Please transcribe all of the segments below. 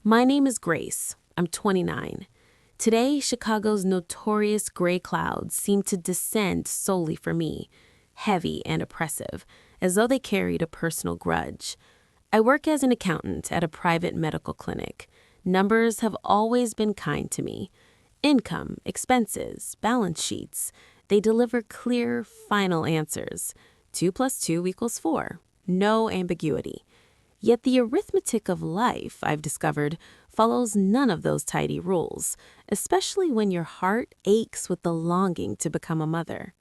My name is Grace. I'm 29. Today, Chicago's notorious gray clouds seem to descend solely for me, heavy and oppressive, as though they carried a personal grudge. I work as an accountant at a private medical clinic. Numbers have always been kind to me. Income, expenses, balance sheets. They deliver clear, final answers. 2 plus 2 equals 4. No ambiguity. Yet the arithmetic of life, I've discovered, follows none of those tidy rules, especially when your heart aches with the longing to become a mother.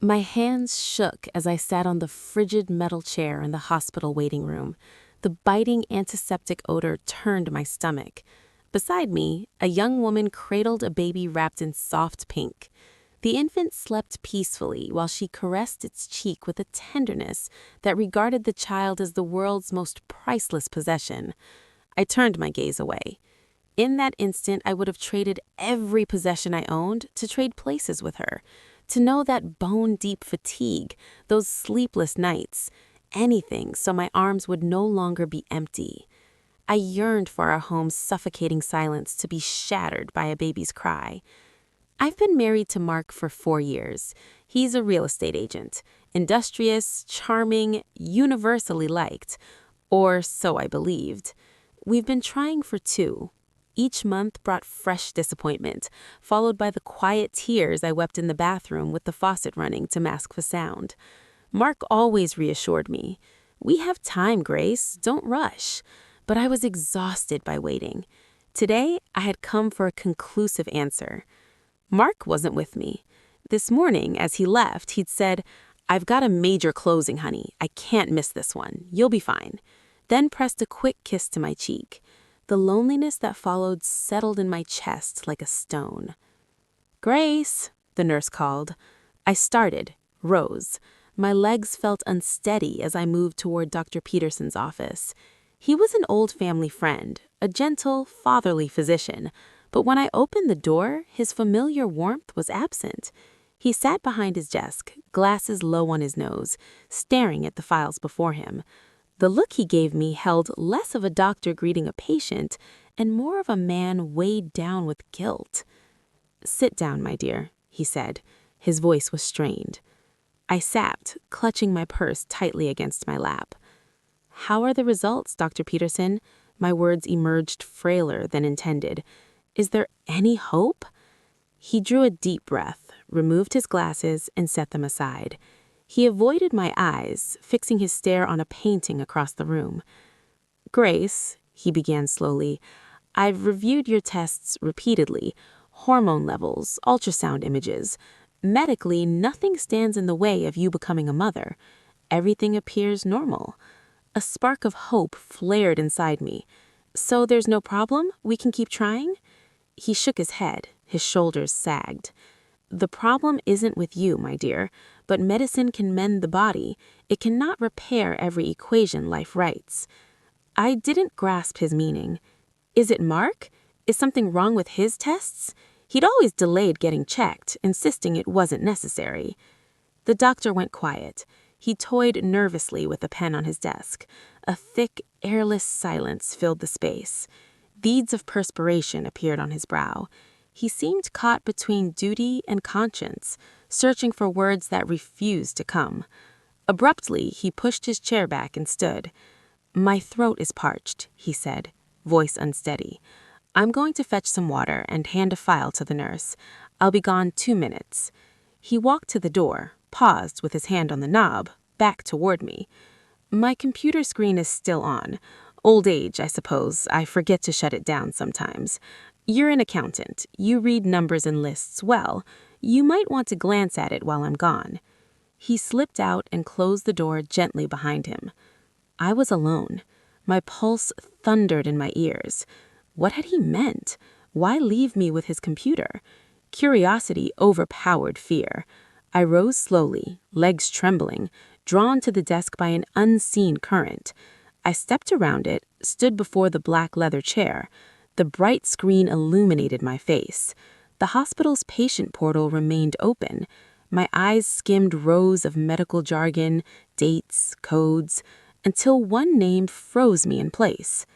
My hands shook as I sat on the frigid metal chair in the hospital waiting room. The biting antiseptic odor turned my stomach. Beside me, a young woman cradled a baby wrapped in soft pink. The infant slept peacefully while she caressed its cheek with a tenderness that regarded the child as the world's most priceless possession. I turned my gaze away. In that instant, I would have traded every possession I owned to trade places with her, to know that bone-deep fatigue, those sleepless nights, anything so my arms would no longer be empty. I yearned for our home's suffocating silence to be shattered by a baby's cry. I've been married to Mark for 4 years. He's a real estate agent, industrious, charming, universally liked, or so I believed. We've been trying for 2. Each month brought fresh disappointment, followed by the quiet tears I wept in the bathroom with the faucet running to mask the sound. Mark always reassured me, "We have time, Grace, don't rush." But I was exhausted by waiting. Today, I had come for a conclusive answer. Mark wasn't with me. This morning, as he left, he'd said, "I've got a major closing, honey. I can't miss this one. You'll be fine." Then pressed a quick kiss to my cheek. The loneliness that followed settled in my chest like a stone. "Grace," the nurse called. I started, rose. My legs felt unsteady as I moved toward Dr. Peterson's office. He was an old family friend, a gentle, fatherly physician, but when I opened the door, his familiar warmth was absent. He sat behind his desk, glasses low on his nose, staring at the files before him. The look he gave me held less of a doctor greeting a patient and more of a man weighed down with guilt. "Sit down, my dear," he said. His voice was strained. I sat, clutching my purse tightly against my lap. "How are the results, Dr. Peterson?" My words emerged frailer than intended. "Is there any hope?" He drew a deep breath, removed his glasses, and set them aside. He avoided my eyes, fixing his stare on a painting across the room. "Grace," he began slowly, "I've reviewed your tests repeatedly. Hormone levels, ultrasound images. Medically, nothing stands in the way of you becoming a mother. Everything appears normal." A spark of hope flared inside me. "So there's no problem? We can keep trying?" He shook his head. His shoulders sagged. "The problem isn't with you, my dear, but medicine can mend the body. It cannot repair every equation life writes." I didn't grasp his meaning. "Is it Mark? Is something wrong with his tests?" He'd always delayed getting checked, insisting it wasn't necessary. The doctor went quiet. He toyed nervously with a pen on his desk. A thick, airless silence filled the space. Beads of perspiration appeared on his brow. He seemed caught between duty and conscience, searching for words that refused to come. Abruptly, he pushed his chair back and stood. "My throat is parched," he said, voice unsteady. "I'm going to fetch some water and hand a file to the nurse. I'll be gone 2 minutes." He walked to the door, paused with his hand on the knob, back toward me. "My computer screen is still on. Old age, I suppose. I forget to shut it down sometimes. You're an accountant. You read numbers and lists well. You might want to glance at it while I'm gone." He slipped out and closed the door gently behind him. I was alone. My pulse thundered in my ears. What had he meant? Why leave me with his computer? Curiosity overpowered fear. I rose slowly, legs trembling, drawn to the desk by an unseen current. I stepped around it, stood before the black leather chair. The bright screen illuminated my face. The hospital's patient portal remained open. My eyes skimmed rows of medical jargon, dates, codes, until one name froze me in place.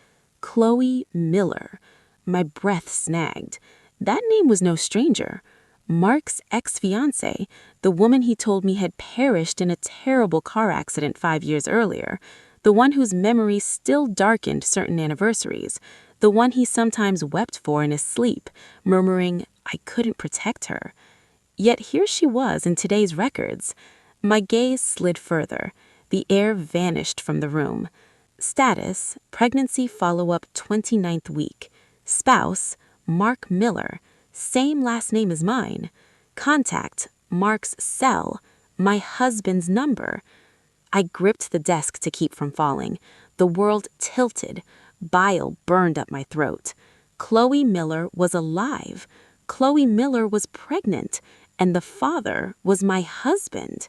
Chloe Miller. My breath snagged. That name was no stranger. Mark's ex-fiancée, the woman he told me had perished in a terrible car accident 5 years earlier, the one whose memory still darkened certain anniversaries, the one he sometimes wept for in his sleep, murmuring, "I couldn't protect her." Yet here she was in today's records. My gaze slid further. The air vanished from the room. Status, pregnancy follow-up 29th week. Spouse, Mark Miller. Same last name as mine. Contact, Mark's cell. My husband's number. I gripped the desk to keep from falling. The world tilted. Bile burned up my throat. Chloe Miller was alive. Chloe Miller was pregnant. And the father was my husband.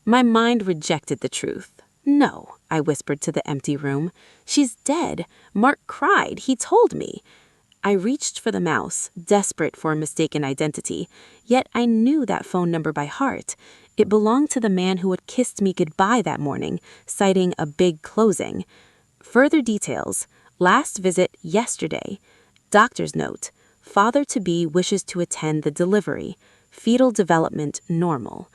My mind rejected the truth. "No," I whispered to the empty room. "She's dead. Mark cried. He told me." I reached for the mouse, desperate for a mistaken identity, yet I knew that phone number by heart. It belonged to the man who had kissed me goodbye that morning, citing a big closing. Further details: last visit yesterday. Doctor's note: father-to-be wishes to attend the delivery. Fetal development normal.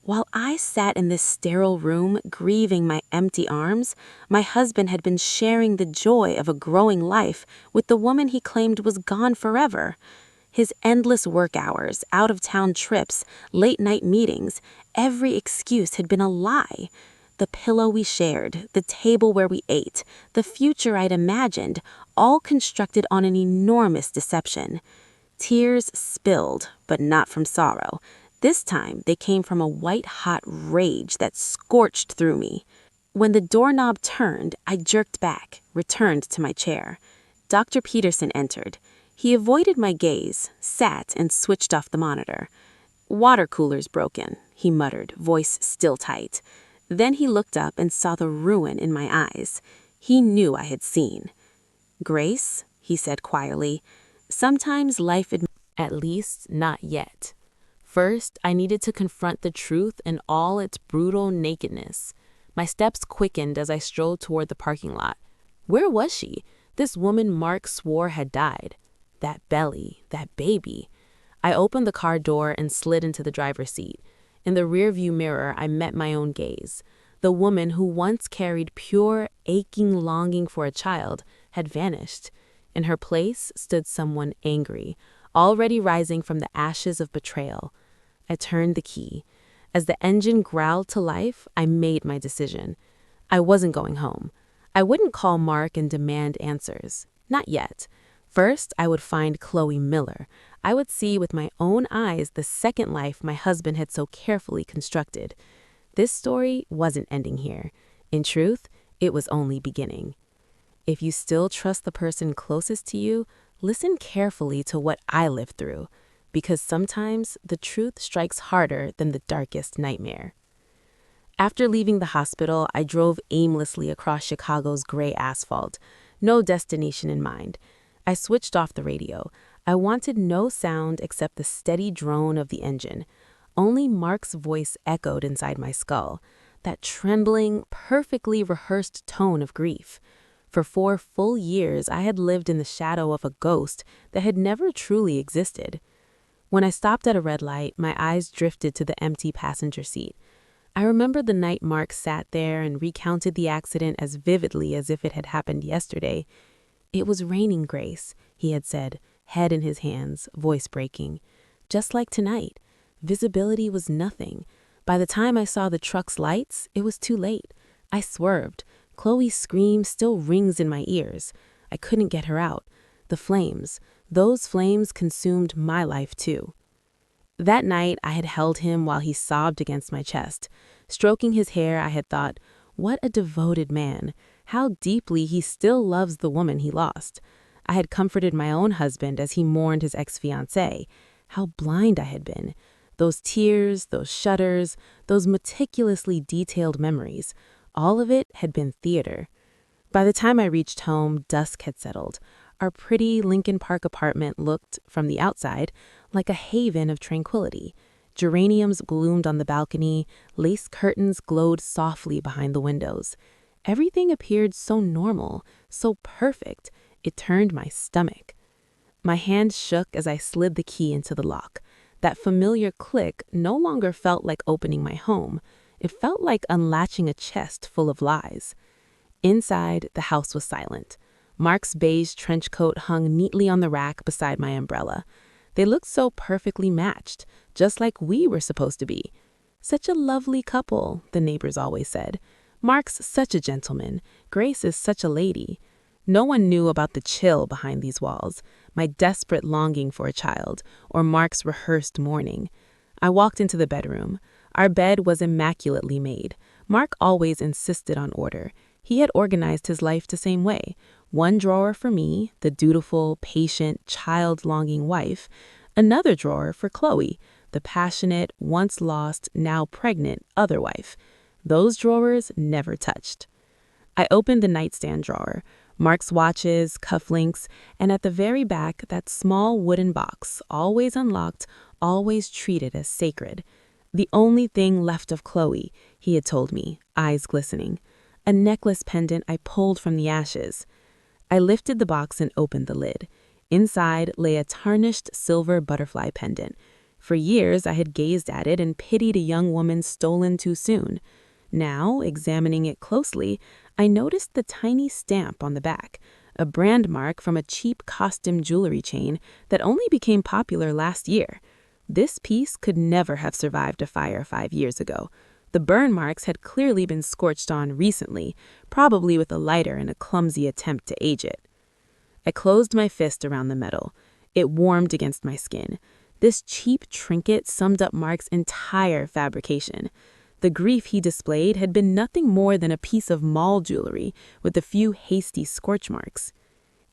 While I sat in this sterile room, grieving my empty arms, my husband had been sharing the joy of a growing life with the woman he claimed was gone forever. His endless work hours, out-of-town trips, late-night meetings, every excuse had been a lie. The pillow we shared, the table where we ate, the future I'd imagined, all constructed on an enormous deception. Tears spilled, but not from sorrow. This time, they came from a white-hot rage that scorched through me. When the doorknob turned, I jerked back, returned to my chair. Dr. Peterson entered. He avoided my gaze, sat, and switched off the monitor. "Water cooler's broken," he muttered, voice still tight. Then he looked up and saw the ruin in my eyes. He knew I had seen. "Grace," he said quietly, "sometimes life at least not yet. First, I needed to confront the truth in all its brutal nakedness." My steps quickened as I strolled toward the parking lot. Where was she? This woman Mark swore had died. That belly, that baby. I opened the car door and slid into the driver's seat. In the rearview mirror, I met my own gaze. The woman who once carried pure, aching longing for a child had vanished. In her place stood someone angry, already rising from the ashes of betrayal. I turned the key. As the engine growled to life, I made my decision. I wasn't going home. I wouldn't call Mark and demand answers. Not yet. First, I would find Chloe Miller. I would see with my own eyes the second life my husband had so carefully constructed. This story wasn't ending here. In truth, it was only beginning. If you still trust the person closest to you, listen carefully to what I lived through, because sometimes the truth strikes harder than the darkest nightmare. After leaving the hospital, I drove aimlessly across Chicago's gray asphalt, no destination in mind. I switched off the radio. I wanted no sound except the steady drone of the engine. Only Mark's voice echoed inside my skull, that trembling, perfectly rehearsed tone of grief. For 4 full years, I had lived in the shadow of a ghost that had never truly existed. When I stopped at a red light, my eyes drifted to the empty passenger seat. I remembered the night Mark sat there and recounted the accident as vividly as if it had happened yesterday. "It was raining, Grace," he had said, head in his hands, voice breaking. "Just like tonight. Visibility was nothing. By the time I saw the truck's lights, it was too late. I swerved. Chloe's scream still rings in my ears. I couldn't get her out. The flames, those flames consumed my life too." That night, I had held him while he sobbed against my chest. Stroking his hair, I had thought, what a devoted man. How deeply he still loves the woman he lost. I had comforted my own husband as he mourned his ex-fiancée. How blind I had been. Those tears, those shudders, those meticulously detailed memories, all of it had been theater. By the time I reached home, dusk had settled. Our pretty Lincoln Park apartment looked, from the outside, like a haven of tranquility. Geraniums bloomed on the balcony, lace curtains glowed softly behind the windows. Everything appeared so normal, so perfect, It turned my stomach. My hand shook as I slid the key into the lock. That familiar click no longer felt like opening my home. It felt like unlatching a chest full of lies. Inside, the house was silent. Mark's beige trench coat hung neatly on the rack beside my umbrella. They looked so perfectly matched, just like we were supposed to be. Such a lovely couple, the neighbors always said. Mark's such a gentleman. Grace is such a lady. No one knew about the chill behind these walls, my desperate longing for a child, or Mark's rehearsed mourning. I walked into the bedroom. Our bed was immaculately made. Mark always insisted on order. He had organized his life the same way. One drawer for me, the dutiful, patient, child-longing wife. Another drawer for Chloe, the passionate, once lost, now pregnant other wife. Those drawers never touched. I opened the nightstand drawer. Mark's watches, cufflinks, and at the very back, that small wooden box, always unlocked, always treated as sacred. The only thing left of Chloe, he had told me, eyes glistening. A necklace pendant I pulled from the ashes. I lifted the box and opened the lid. Inside lay a tarnished silver butterfly pendant. For years I had gazed at it and pitied a young woman stolen too soon. Now, examining it closely, I noticed the tiny stamp on the back, a brand mark from a cheap costume jewelry chain that only became popular last year. This piece could never have survived a fire 5 years ago. The burn marks had clearly been scorched on recently, probably with a lighter in a clumsy attempt to age it. I closed my fist around the metal. It warmed against my skin. This cheap trinket summed up Mark's entire fabrication. The grief he displayed had been nothing more than a piece of mall jewelry with a few hasty scorch marks.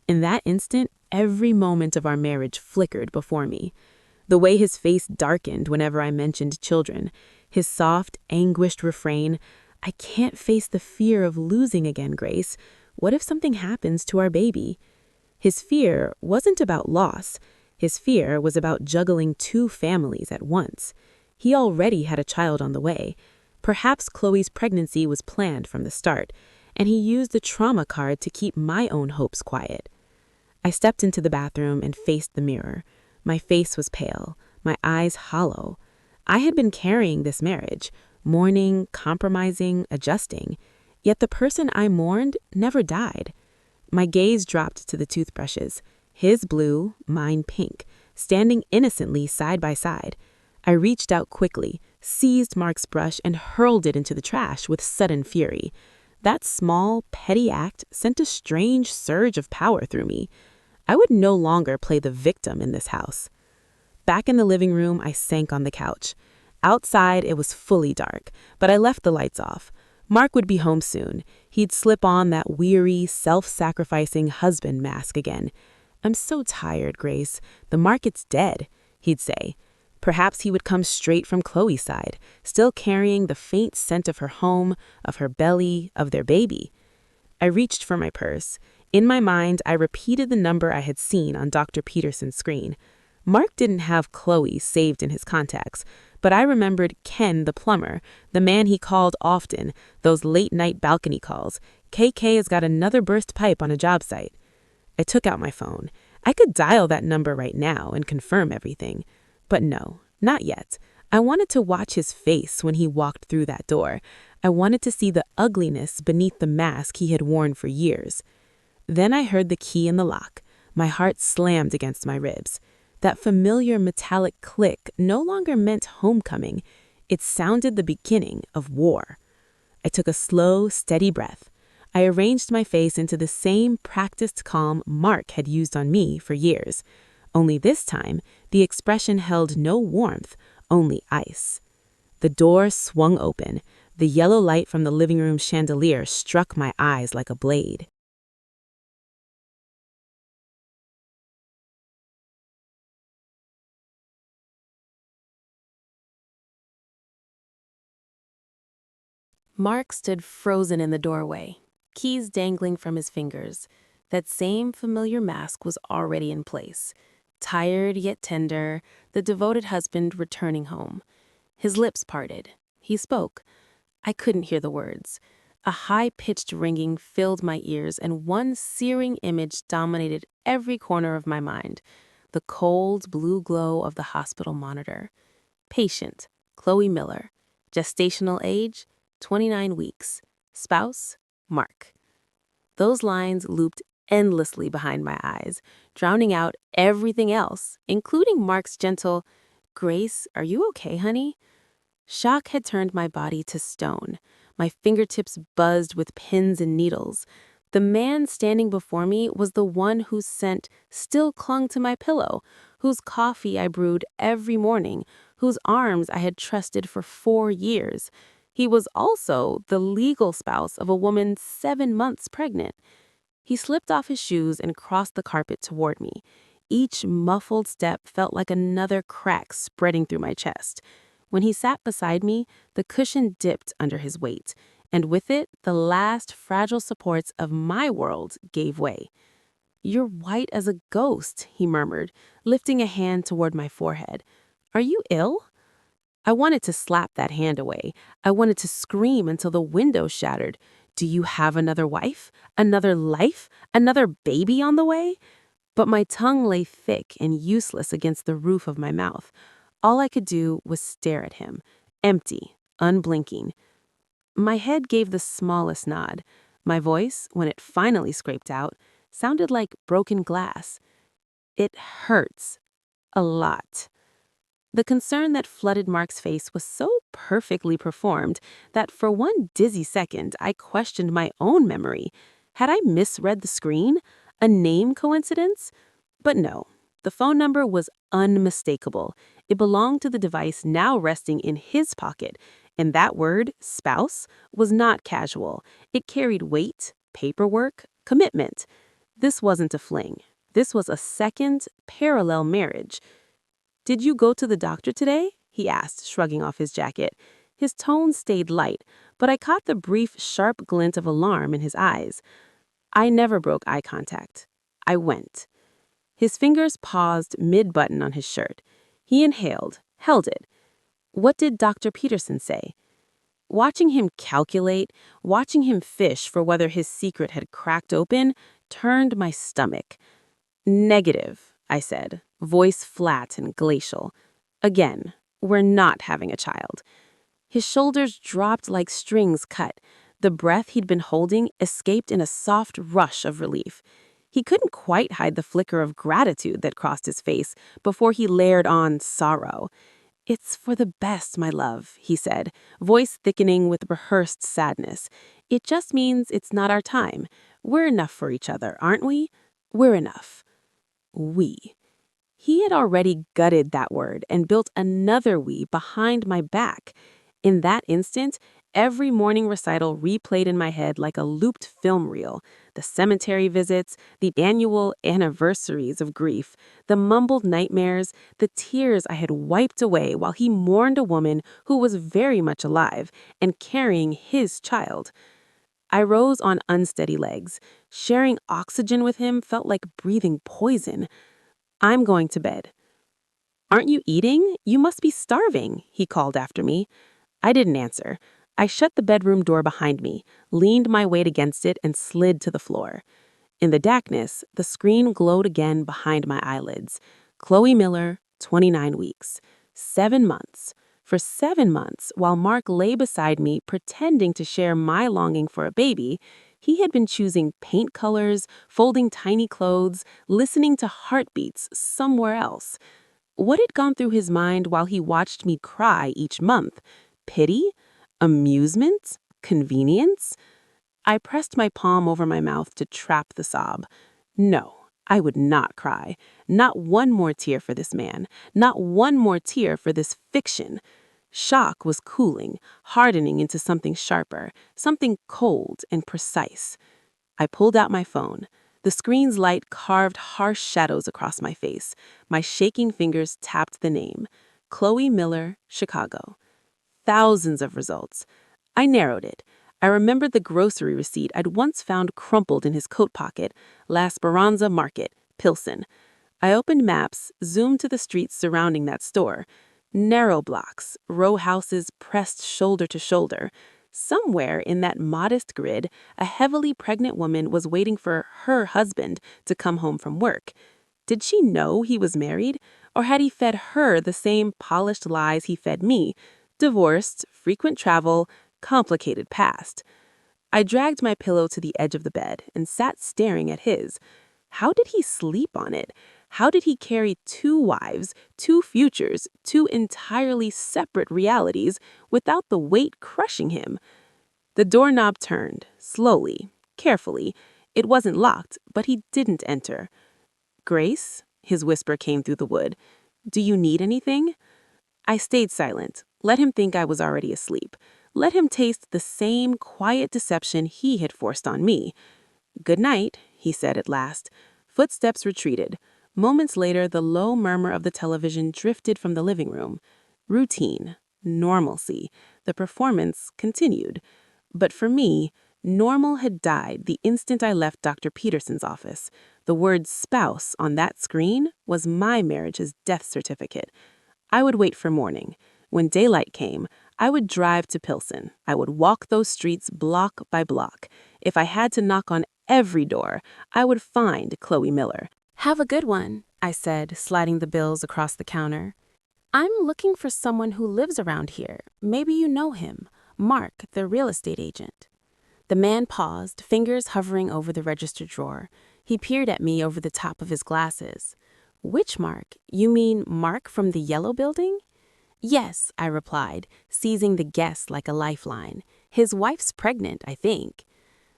In that instant, every moment of our marriage flickered before me. The way his face darkened whenever I mentioned children, his soft, anguished refrain, "I can't face the fear of losing again, Grace. What if something happens to our baby?" His fear wasn't about loss. His fear was about juggling 2 families at once. He already had a child on the way. Perhaps Chloe's pregnancy was planned from the start, and he used the trauma card to keep my own hopes quiet. I stepped into the bathroom and faced the mirror. My face was pale, my eyes hollow. I had been carrying this marriage, mourning, compromising, adjusting. Yet the person I mourned never died. My gaze dropped to the toothbrushes, his blue, mine pink, standing innocently side by side. I reached out quickly, seized Mark's brush, and hurled it into the trash with sudden fury. That small, petty act sent a strange surge of power through me. I would no longer play the victim in this house. Back in the living room, I sank on the couch. Outside, it was fully dark, but I left the lights off. Mark would be home soon. He'd slip on that weary, self-sacrificing husband mask again. "I'm so tired, Grace. The market's dead," he'd say. Perhaps he would come straight from Chloe's side, still carrying the faint scent of her home, of her belly, of their baby. I reached for my purse. In my mind, I repeated the number I had seen on Dr. Peterson's screen. Mark didn't have Chloe saved in his contacts, but I remembered Ken the plumber, the man he called often, those late-night balcony calls. "KK has got another burst pipe on a job site." I took out my phone. I could dial that number right now and confirm everything. But no, not yet. I wanted to watch his face when he walked through that door. I wanted to see the ugliness beneath the mask he had worn for years. Then I heard the key in the lock. My heart slammed against my ribs. That familiar metallic click no longer meant homecoming. It sounded the beginning of war. I took a slow, steady breath. I arranged my face into the same practiced calm Mark had used on me for years. Only this time, the expression held no warmth, only ice. The door swung open. The yellow light from the living room chandelier struck my eyes like a blade. Mark stood frozen in the doorway, keys dangling from his fingers. That same familiar mask was already in place. Tired yet tender, the devoted husband returning home. His lips parted. He spoke. I couldn't hear the words. A high-pitched ringing filled my ears, and one searing image dominated every corner of my mind: the cold blue glow of the hospital monitor. Patient, Chloe Miller. Gestational age, 29 weeks. Spouse, Mark. Those lines looped endlessly behind my eyes, drowning out everything else, including Mark's gentle, "Grace, are you okay, honey?" Shock had turned my body to stone. My fingertips buzzed with pins and needles. The man standing before me was the one whose scent still clung to my pillow, whose coffee I brewed every morning, whose arms I had trusted for 4 years. He was also the legal spouse of a woman 7 months pregnant. He slipped off his shoes and crossed the carpet toward me. Each muffled step felt like another crack spreading through my chest. When he sat beside me, the cushion dipped under his weight, and with it, the last fragile supports of my world gave way. "You're white as a ghost," he murmured, lifting a hand toward my forehead. "Are you ill?" I wanted to slap that hand away. I wanted to scream until the window shattered. "Do you have another wife? Another life? Another baby on the way?" But my tongue lay thick and useless against the roof of my mouth. All I could do was stare at him, empty, unblinking. My head gave the smallest nod. My voice, when it finally scraped out, sounded like broken glass. "It hurts. A lot." The concern that flooded Mark's face was so perfectly performed that for one dizzy second I questioned my own memory. Had I misread the screen? A name coincidence? But no. The phone number was unmistakable. It belonged to the device now resting in his pocket, and that word, spouse, was not casual. It carried weight, paperwork, commitment. This wasn't a fling. This was a second, parallel marriage. "Did you go to the doctor today?" he asked, shrugging off his jacket. His tone stayed light, but I caught the brief, sharp glint of alarm in his eyes. I never broke eye contact. I went. His fingers paused mid-button on his shirt. He inhaled, held it. "What did Dr. Peterson say?" Watching him calculate, watching him fish for whether his secret had cracked open, turned my stomach. "Negative," I said, voice flat and glacial. "Again, we're not having a child." His shoulders dropped like strings cut. The breath he'd been holding escaped in a soft rush of relief. He couldn't quite hide the flicker of gratitude that crossed his face before he layered on sorrow. "It's for the best, my love," he said, voice thickening with rehearsed sadness. "It just means it's not our time. We're enough for each other, aren't we? We're enough." We. He had already gutted that word and built another we behind my back. In that instant, every morning recital replayed in my head like a looped film reel. The cemetery visits, the annual anniversaries of grief, the mumbled nightmares, the tears I had wiped away while he mourned a woman who was very much alive and carrying his child. I rose on unsteady legs. Sharing oxygen with him felt like breathing poison. "I'm going to bed." "Aren't you eating? You must be starving," he called after me. I didn't answer. I shut the bedroom door behind me, leaned my weight against it, and slid to the floor. In the darkness, the screen glowed again behind my eyelids. Chloe Miller, 29 weeks. 7 months. For 7 months, while Mark lay beside me pretending to share my longing for a baby, he had been choosing paint colors, folding tiny clothes, listening to heartbeats somewhere else. What had gone through his mind while he watched me cry each month? Pity? Amusement? Convenience? I pressed my palm over my mouth to trap the sob. No, I would not cry. Not one more tear for this man. Not one more tear for this fiction. Shock was cooling, hardening into something sharper, something cold and precise. I pulled out my phone. The screen's light carved harsh shadows across my face. My shaking fingers tapped the name. Chloe Miller, Chicago. Thousands of results. I narrowed it. I remembered the grocery receipt I'd once found crumpled in his coat pocket. La Speranza Market, Pilsen. I opened maps, zoomed to the streets surrounding that store. Narrow blocks, row houses pressed shoulder to shoulder. Somewhere in that modest grid, a heavily pregnant woman was waiting for her husband to come home from work. Did she know he was married, or had he fed her the same polished lies he fed me? Divorced, frequent travel, complicated past. I dragged my pillow to the edge of the bed and sat staring at his. How did he sleep on it? How did he carry two wives, two futures, two entirely separate realities without the weight crushing him? The doorknob turned, slowly, carefully. It wasn't locked, but he didn't enter. "Grace," his whisper came through the wood. "Do you need anything?" I stayed silent, let him think I was already asleep. Let him taste the same quiet deception he had forced on me. "Good night," he said at last. Footsteps retreated. Moments later, the low murmur of the television drifted from the living room. Routine, normalcy. The performance continued. But for me, normal had died the instant I left Dr. Peterson's office. The word spouse on that screen was my marriage's death certificate. I would wait for morning. When daylight came, I would drive to Pilsen. I would walk those streets block by block. If I had to knock on every door, I would find Chloe Miller. Have a good one, I said, sliding the bills across the counter. I'm looking for someone who lives around here. Maybe you know him. Mark, the real estate agent. The man paused, fingers hovering over the register drawer. He peered at me over the top of his glasses. Which Mark? You mean Mark from the yellow building? Yes, I replied, seizing the guess like a lifeline. His wife's pregnant, I think.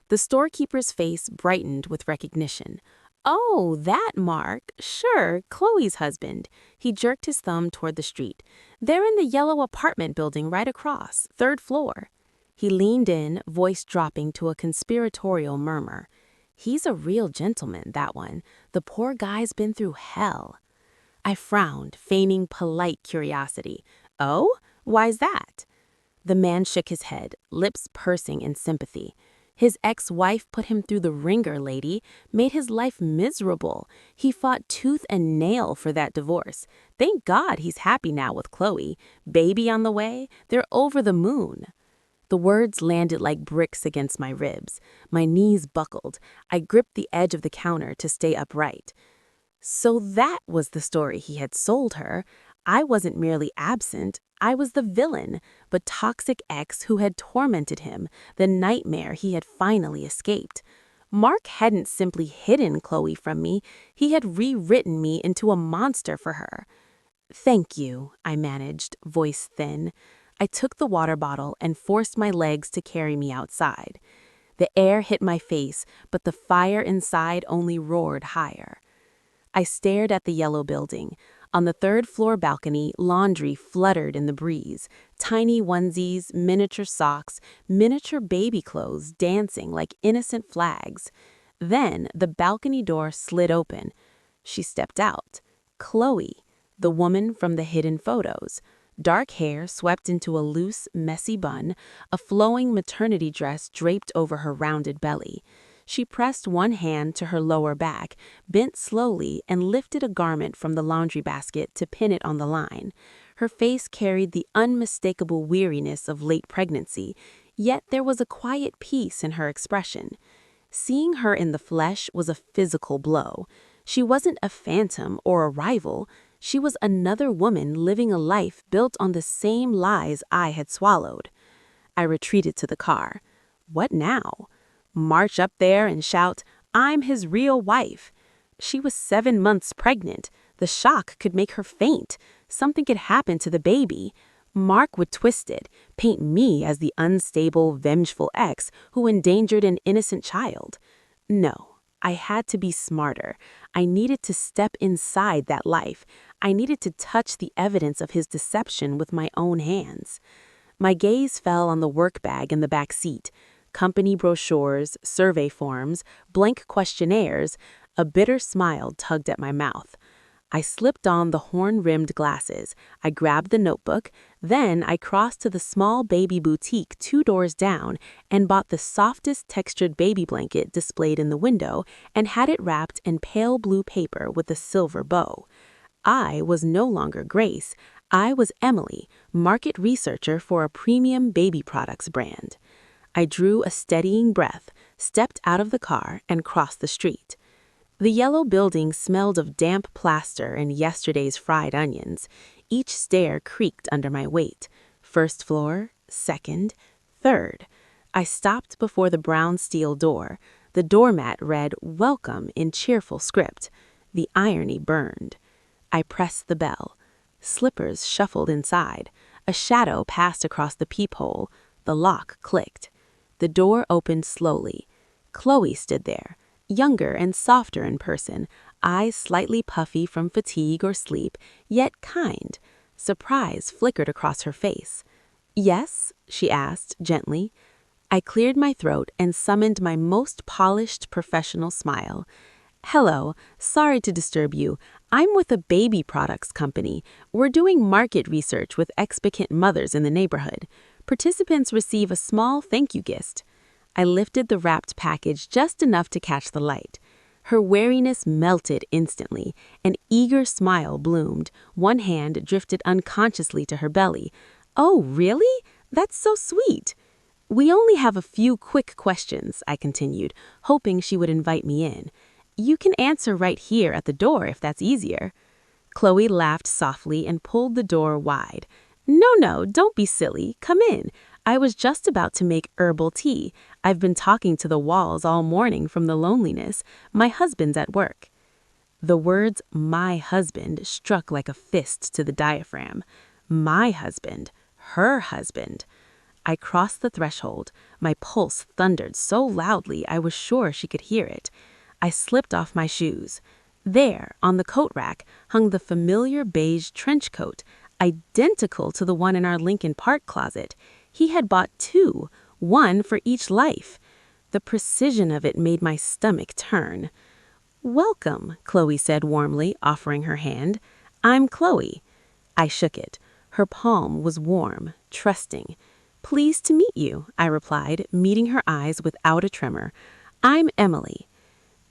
The storekeeper's face brightened with recognition. Oh, that Mark. Sure, Chloe's husband. He jerked his thumb toward the street. They're in the yellow apartment building right across, 3rd floor. He leaned in, voice dropping to a conspiratorial murmur. He's a real gentleman, that one. The poor guy's been through hell. I frowned, feigning polite curiosity. Oh? Why's that? The man shook his head, lips pursing in sympathy. His ex-wife put him through the ringer, lady, made his life miserable. He fought tooth and nail for that divorce. Thank God he's happy now with Chloe. Baby on the way, they're over the moon. The words landed like bricks against my ribs. My knees buckled. I gripped the edge of the counter to stay upright. So that was the story he had sold her. I wasn't merely absent. I was the villain, the toxic ex who had tormented him, the nightmare he had finally escaped. Mark hadn't simply hidden Chloe from me. He had rewritten me into a monster for her. Thank you, I managed, voice thin. I took the water bottle and forced my legs to carry me outside. The air hit my face, but the fire inside only roared higher. I stared at the yellow building. On the 3rd floor balcony, laundry fluttered in the breeze. Tiny onesies, miniature socks, miniature baby clothes dancing like innocent flags. Then the balcony door slid open. She stepped out. Chloe, the woman from the hidden photos. Dark hair swept into a loose, messy bun, a flowing maternity dress draped over her rounded belly. She pressed one hand to her lower back, bent slowly, and lifted a garment from the laundry basket to pin it on the line. Her face carried the unmistakable weariness of late pregnancy, yet there was a quiet peace in her expression. Seeing her in the flesh was a physical blow. She wasn't a phantom or a rival. She was another woman living a life built on the same lies I had swallowed. I retreated to the car. What now? March up there and shout, "I'm his real wife." She was 7 months pregnant. The shock could make her faint. Something could happen to the baby. Mark would twist it, paint me as the unstable, vengeful ex who endangered an innocent child. No, I had to be smarter. I needed to step inside that life. I needed to touch the evidence of his deception with my own hands. My gaze fell on the work bag in the back seat. Company brochures, survey forms, blank questionnaires. A bitter smile tugged at my mouth. I slipped on the horn-rimmed glasses. I grabbed the notebook. Then I crossed to the small baby boutique 2 doors down and bought the softest textured baby blanket displayed in the window and had it wrapped in pale blue paper with a silver bow. I was no longer Grace. I was Emily, market researcher for a premium baby products brand. I drew a steadying breath, stepped out of the car, and crossed the street. The yellow building smelled of damp plaster and yesterday's fried onions. Each stair creaked under my weight. First floor, second, third. I stopped before the brown steel door. The doormat read, "Welcome," in cheerful script. The irony burned. I pressed the bell. Slippers shuffled inside. A shadow passed across the peephole. The lock clicked. The door opened slowly. Chloe stood there, younger and softer in person, eyes slightly puffy from fatigue or sleep, yet kind. Surprise flickered across her face. "Yes?" she asked, gently. I cleared my throat and summoned my most polished professional smile. "Hello, sorry to disturb you. I'm with a baby products company. We're doing market research with expectant mothers in the neighborhood. Participants receive a small thank you gift." I lifted the wrapped package just enough to catch the light. Her wariness melted instantly. An eager smile bloomed. One hand drifted unconsciously to her belly. "Oh, really? That's so sweet." "We only have a few quick questions," I continued, hoping she would invite me in. "You can answer right here at the door if that's easier." Chloe laughed softly and pulled the door wide. No, don't be silly. Come in. I was just about to make herbal tea. I've been talking to the walls all morning from the loneliness. My husband's at work." The words "my husband" struck like a fist to the diaphragm. My husband. Her husband. I crossed the threshold. My pulse thundered so loudly I was sure she could hear it. I slipped off my shoes. There, on the coat rack, hung the familiar beige trench coat, identical to the one in our Lincoln Park closet. He had bought two, one for each life. The precision of it made my stomach turn. "Welcome," Chloe said warmly, offering her hand. "I'm Chloe." I shook it. Her palm was warm, trusting. "Pleased to meet you," I replied, meeting her eyes without a tremor. "I'm Emily."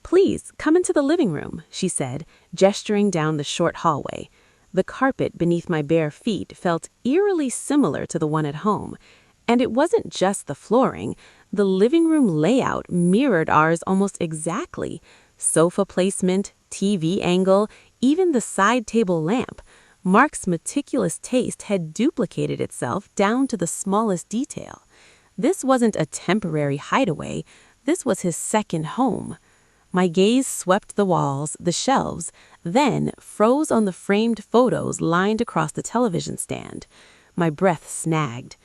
"Please, come into the living room," she said, gesturing down the short hallway. The carpet beneath my bare feet felt eerily similar to the one at home. And it wasn't just the flooring. The living room layout mirrored ours almost exactly. Sofa placement, TV angle, even the side table lamp. Mark's meticulous taste had duplicated itself down to the smallest detail. This wasn't a temporary hideaway. This was his second home. My gaze swept the walls, the shelves, then froze on the framed photos lined across the television stand. My breath snagged.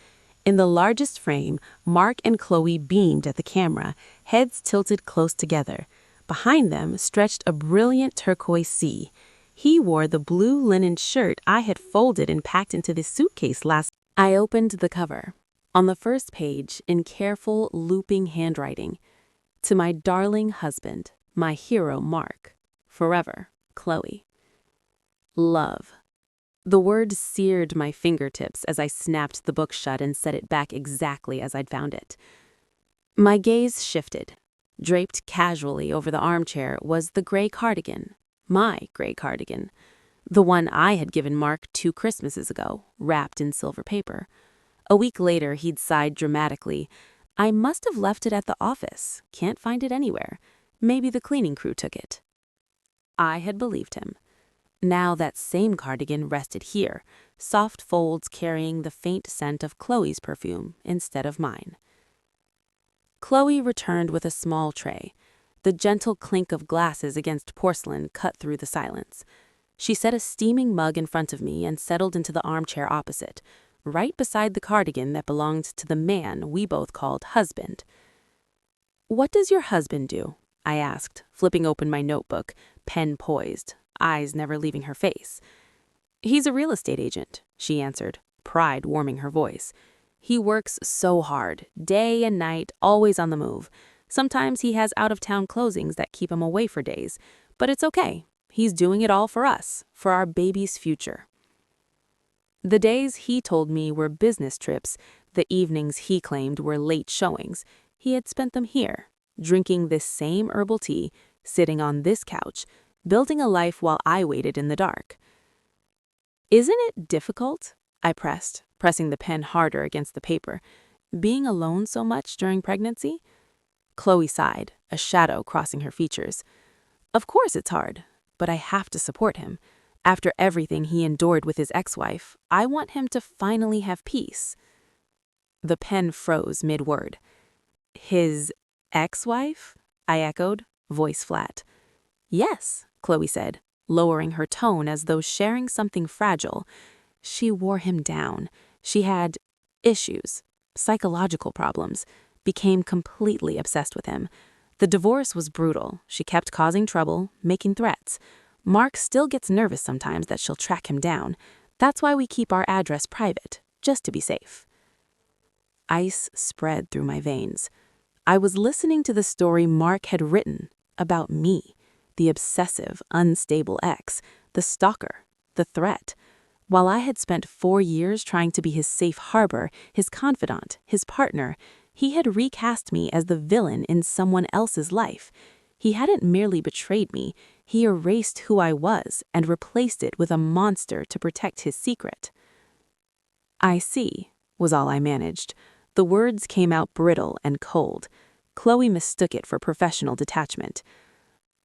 In the largest frame, Mark and Chloe beamed at the camera, heads tilted close together. Behind them stretched a brilliant turquoise sea. He wore the blue linen shirt I had folded and packed into the suitcase last. I opened the cover. On the first page, in careful, looping handwriting, "To my darling husband, my hero Mark. Forever, Chloe." Love. The word seared my fingertips as I snapped the book shut and set it back exactly as I'd found it. My gaze shifted. Draped casually over the armchair was the gray cardigan, my gray cardigan, the one I had given Mark 2 Christmases ago, wrapped in silver paper. A week later, he'd sighed dramatically. "I must have left it at the office. Can't find it anywhere. Maybe the cleaning crew took it." I had believed him. Now that same cardigan rested here, soft folds carrying the faint scent of Chloe's perfume instead of mine. Chloe returned with a small tray. The gentle clink of glasses against porcelain cut through the silence. She set a steaming mug in front of me and settled into the armchair opposite, right beside the cardigan that belonged to the man we both called husband. "What does your husband do?" I asked, flipping open my notebook, pen poised, eyes never leaving her face. "He's a real estate agent," she answered, pride warming her voice. "He works so hard, day and night, always on the move. Sometimes he has out-of-town closings that keep him away for days, but it's okay. He's doing it all for us, for our baby's future." The days he told me were business trips, the evenings he claimed were late showings. He had spent them here, drinking this same herbal tea, sitting on this couch, building a life while I waited in the dark. "Isn't it difficult?" I pressed, pressing the pen harder against the paper. Being alone so much during pregnancy? Chloe sighed, a shadow crossing her features. Of course it's hard, but I have to support him. After everything he endured with his ex-wife, I want him to finally have peace. The pen froze mid-word. His ex-wife? I echoed, voice flat. Yes, Chloe said, lowering her tone as though sharing something fragile. She wore him down. She had issues, psychological problems, became completely obsessed with him. The divorce was brutal. She kept causing trouble, making threats. Mark still gets nervous sometimes that she'll track him down. That's why we keep our address private, just to be safe. Ice spread through my veins. I was listening to the story Mark had written about me, the obsessive, unstable ex, the stalker, the threat. While I had spent 4 years trying to be his safe harbor, his confidant, his partner, he had recast me as the villain in someone else's life. He hadn't merely betrayed me, he erased who I was and replaced it with a monster to protect his secret. I see, was all I managed. The words came out brittle and cold. Chloe mistook it for professional detachment.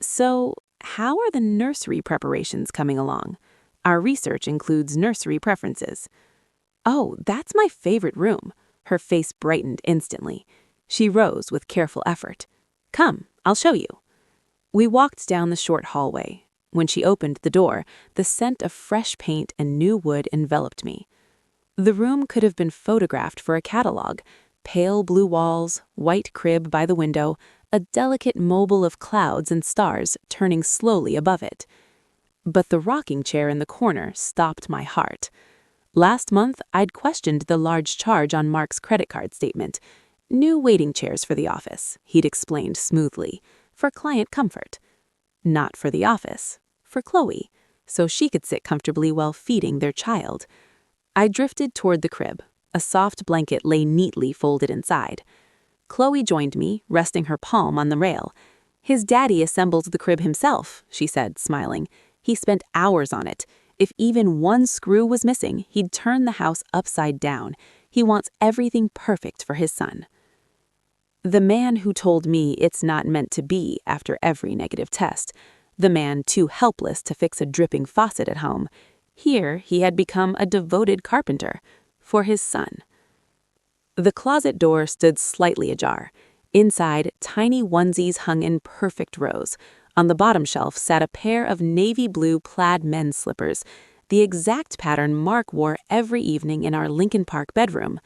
So, how are the nursery preparations coming along? Our research includes nursery preferences. Oh, that's my favorite room. Her face brightened instantly. She rose with careful effort. Come, I'll show you. We walked down the short hallway. When she opened the door, the scent of fresh paint and new wood enveloped me. The room could have been photographed for a catalog. Pale blue walls, white crib by the window, a delicate mobile of clouds and stars turning slowly above it. But the rocking chair in the corner stopped my heart. Last month, I'd questioned the large charge on Mark's credit card statement. New waiting chairs for the office, he'd explained smoothly, for client comfort. Not for the office, for Chloe, so she could sit comfortably while feeding their child. I drifted toward the crib. A soft blanket lay neatly folded inside. Chloe joined me, resting her palm on the rail. His daddy assembled the crib himself, she said, smiling. He spent hours on it. If even one screw was missing, he'd turn the house upside down. He wants everything perfect for his son. The man who told me it's not meant to be after every negative test. The man too helpless to fix a dripping faucet at home. Here he had become a devoted carpenter for his son. The closet door stood slightly ajar. Inside, tiny onesies hung in perfect rows. On the bottom shelf sat a pair of navy blue plaid men's slippers, the exact pattern Mark wore every evening in our Lincoln Park bedroom.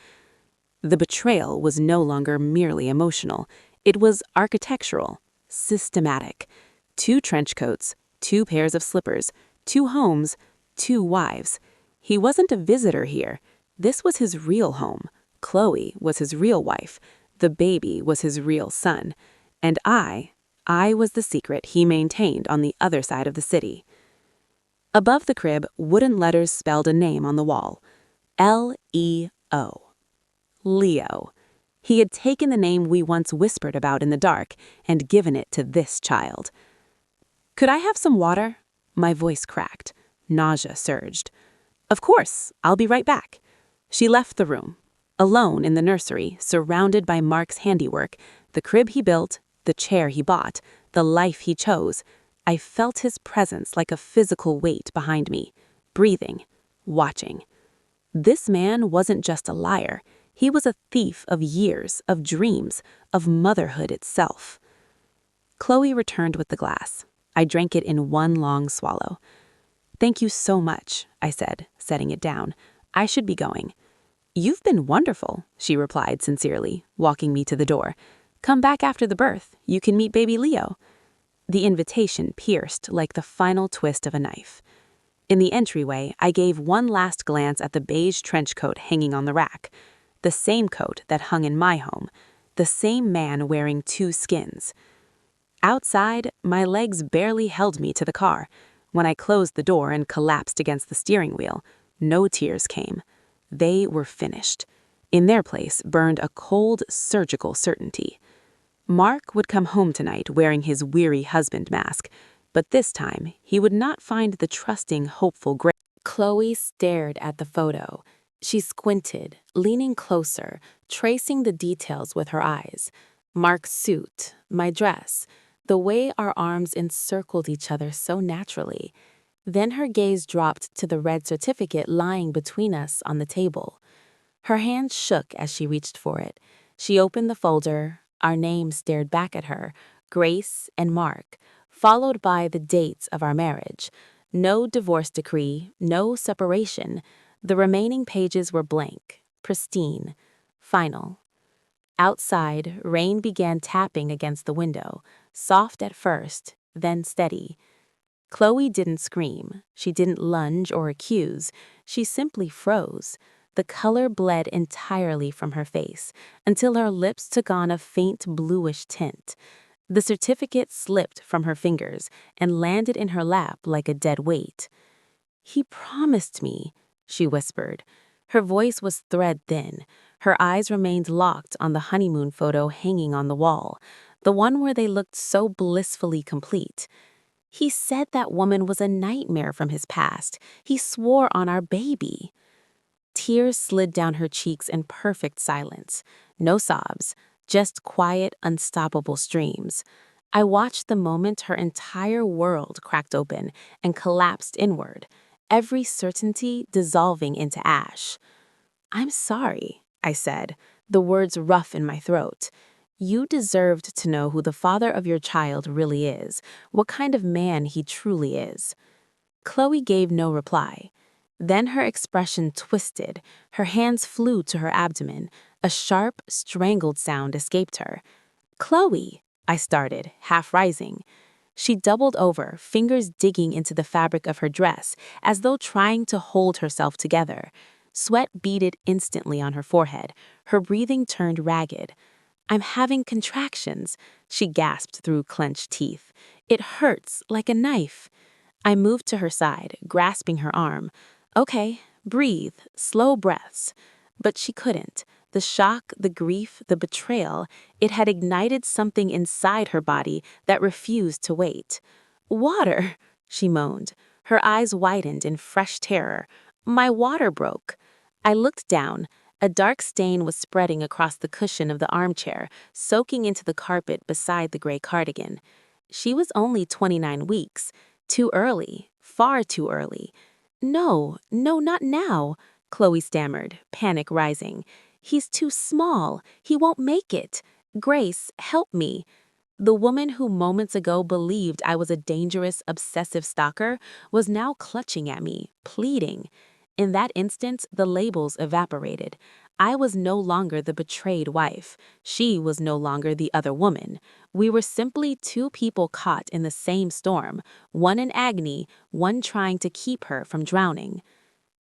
The betrayal was no longer merely emotional. It was architectural, systematic. 2 trench coats, 2 pairs of slippers, 2 homes, 2 wives. He wasn't a visitor here. This was his real home. Chloe was his real wife. The baby was his real son. And I was the secret he maintained on the other side of the city. Above the crib, wooden letters spelled a name on the wall. L-E-O. Leo. He had taken the name we once whispered about in the dark and given it to this child. Could I have some water? My voice cracked. Nausea surged. Of course, I'll be right back. She left the room. Alone in the nursery, surrounded by Mark's handiwork, the crib he built, the chair he bought, the life he chose, I felt his presence like a physical weight behind me, breathing, watching. This man wasn't just a liar. He was a thief of years, of dreams, of motherhood itself. Chloe returned with the glass. I drank it in one long swallow. Thank you so much, I said, setting it down. I should be going. You've been wonderful, she replied sincerely, walking me to the door. Come back after the birth. You can meet baby Leo. The invitation pierced like the final twist of a knife. In the entryway, I gave one last glance at the beige trench coat hanging on the rack. The same coat that hung in my home. The same man wearing 2 skins. Outside, my legs barely held me to the car. When I closed the door and collapsed against the steering wheel, no tears came. They were finished. In their place burned a cold, surgical certainty. Mark would come home tonight wearing his weary husband mask, but this time he would not find the trusting, hopeful Grace. Chloe stared at the photo, She squinted, leaning closer, tracing the details with her eyes. Mark's suit, my dress, the way our arms encircled each other so naturally. Then her gaze dropped to the red certificate lying between us on the table. Her hand shook as she reached for it. She opened the folder. Our names stared back at her, Grace and Mark, followed by the dates of our marriage. No divorce decree, no separation. The remaining pages were blank, pristine, final. Outside, rain began tapping against the window, soft at first, then steady. Chloe didn't scream. She didn't lunge or accuse. She simply froze. The color bled entirely from her face until her lips took on a faint bluish tint. The certificate slipped from her fingers and landed in her lap like a dead weight. "He promised me," she whispered. Her voice was thread thin. Her eyes remained locked on the honeymoon photo hanging on the wall, the one where they looked so blissfully complete. "He said that woman was a nightmare from his past. He swore on our baby." Tears slid down her cheeks in perfect silence. No sobs, just quiet, unstoppable streams. I watched the moment her entire world cracked open and collapsed inward, every certainty dissolving into ash. "I'm sorry," I said, the words rough in my throat. "You deserved to know who the father of your child really is, what kind of man he truly is." Chloe gave no reply. Then her expression twisted. Her hands flew to her abdomen. A sharp, strangled sound escaped her. "Chloe," I started, half rising. She doubled over, fingers digging into the fabric of her dress, as though trying to hold herself together. Sweat beaded instantly on her forehead. Her breathing turned ragged. "I'm having contractions," she gasped through clenched teeth. "It hurts like a knife." I moved to her side, grasping her arm. "Okay, breathe, slow breaths." But she couldn't. The shock, the grief, the betrayal, it had ignited something inside her body that refused to wait. "Water," she moaned. Her eyes widened in fresh terror. "My water broke." I looked down. A dark stain was spreading across the cushion of the armchair, soaking into the carpet beside the gray cardigan. She was only 29 weeks. Too early, far too early. "No, no, not now," Chloe stammered, panic rising. "He's too small. He won't make it. Grace, help me." The woman who moments ago believed I was a dangerous, obsessive stalker was now clutching at me, pleading. In that instant, the labels evaporated. I was no longer the betrayed wife. She was no longer the other woman. We were simply two people caught in the same storm, one in agony, one trying to keep her from drowning.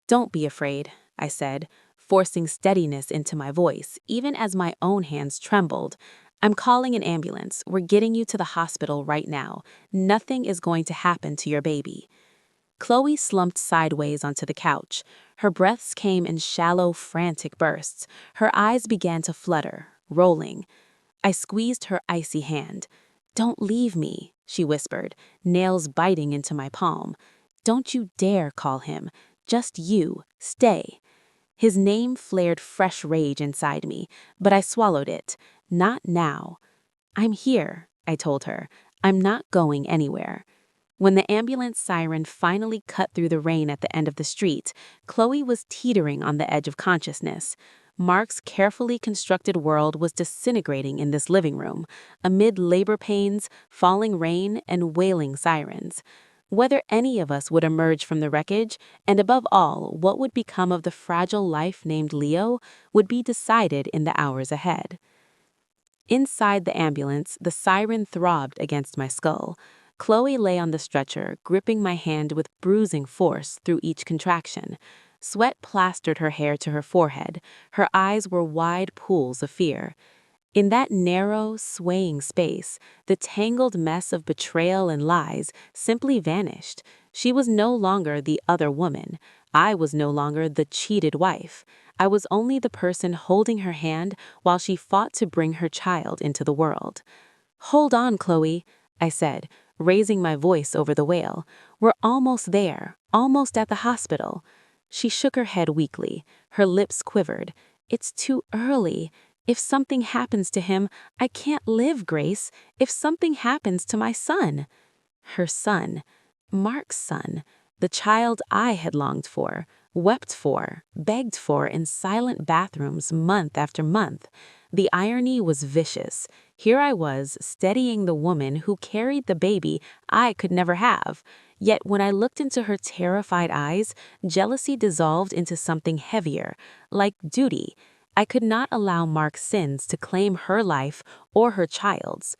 "Don't be afraid," I said, forcing steadiness into my voice, even as my own hands trembled. "I'm calling an ambulance. We're getting you to the hospital right now. Nothing is going to happen to your baby." Chloe slumped sideways onto the couch. Her breaths came in shallow, frantic bursts. Her eyes began to flutter, rolling. I squeezed her icy hand. "Don't leave me," she whispered, nails biting into my palm. "Don't you dare call him. Just you. Stay." His name flared fresh rage inside me, but I swallowed it. Not now. "I'm here," I told her. "I'm not going anywhere." When the ambulance siren finally cut through the rain at the end of the street, Chloe was teetering on the edge of consciousness. Mark's carefully constructed world was disintegrating in this living room, amid labor pains, falling rain, and wailing sirens. Whether any of us would emerge from the wreckage, and above all, what would become of the fragile life named Leo, would be decided in the hours ahead. Inside the ambulance, the siren throbbed against my skull. Chloe lay on the stretcher, gripping my hand with bruising force through each contraction. Sweat plastered her hair to her forehead. Her eyes were wide pools of fear. In that narrow, swaying space, the tangled mess of betrayal and lies simply vanished. She was no longer the other woman. I was no longer the cheated wife. I was only the person holding her hand while she fought to bring her child into the world. "Hold on, Chloe," I said, raising my voice over the wail. "We're almost there, almost at the hospital." She shook her head weakly. Her lips quivered. It's too early. If something happens to him, I can't live, Grace. If something happens to my son. Her son. Mark's son. The child I had longed for, wept for, begged for in silent bathrooms month after month. The irony was vicious. Here I was, steadying the woman who carried the baby I could never have. Yet when I looked into her terrified eyes, jealousy dissolved into something heavier, like duty. I could not allow Mark's sins to claim her life or her child's.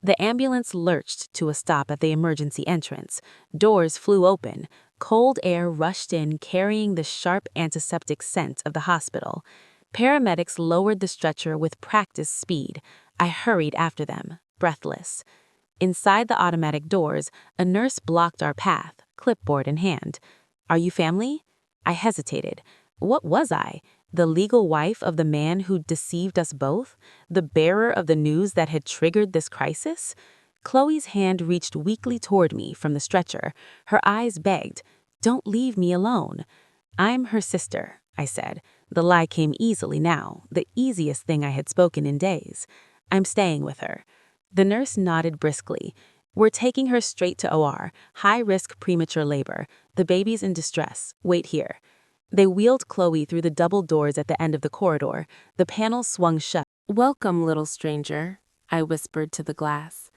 The ambulance lurched to a stop at the emergency entrance. Doors flew open. Cold air rushed in, carrying the sharp antiseptic scent of the hospital. Paramedics lowered the stretcher with practiced speed. I hurried after them, breathless. Inside the automatic doors, a nurse blocked our path, clipboard in hand. "Are you family?" I hesitated. What was I? The legal wife of the man who deceived us both? The bearer of the news that had triggered this crisis? Chloe's hand reached weakly toward me from the stretcher. Her eyes begged, "Don't leave me alone." "I'm her sister," I said. The lie came easily now, the easiest thing I had spoken in days. "I'm staying with her." The nurse nodded briskly. "We're taking her straight to OR. High-risk premature labor. The baby's in distress. Wait here." They wheeled Chloe through the double doors at the end of the corridor. The panels swung shut. "Welcome, little stranger," I whispered to the glass.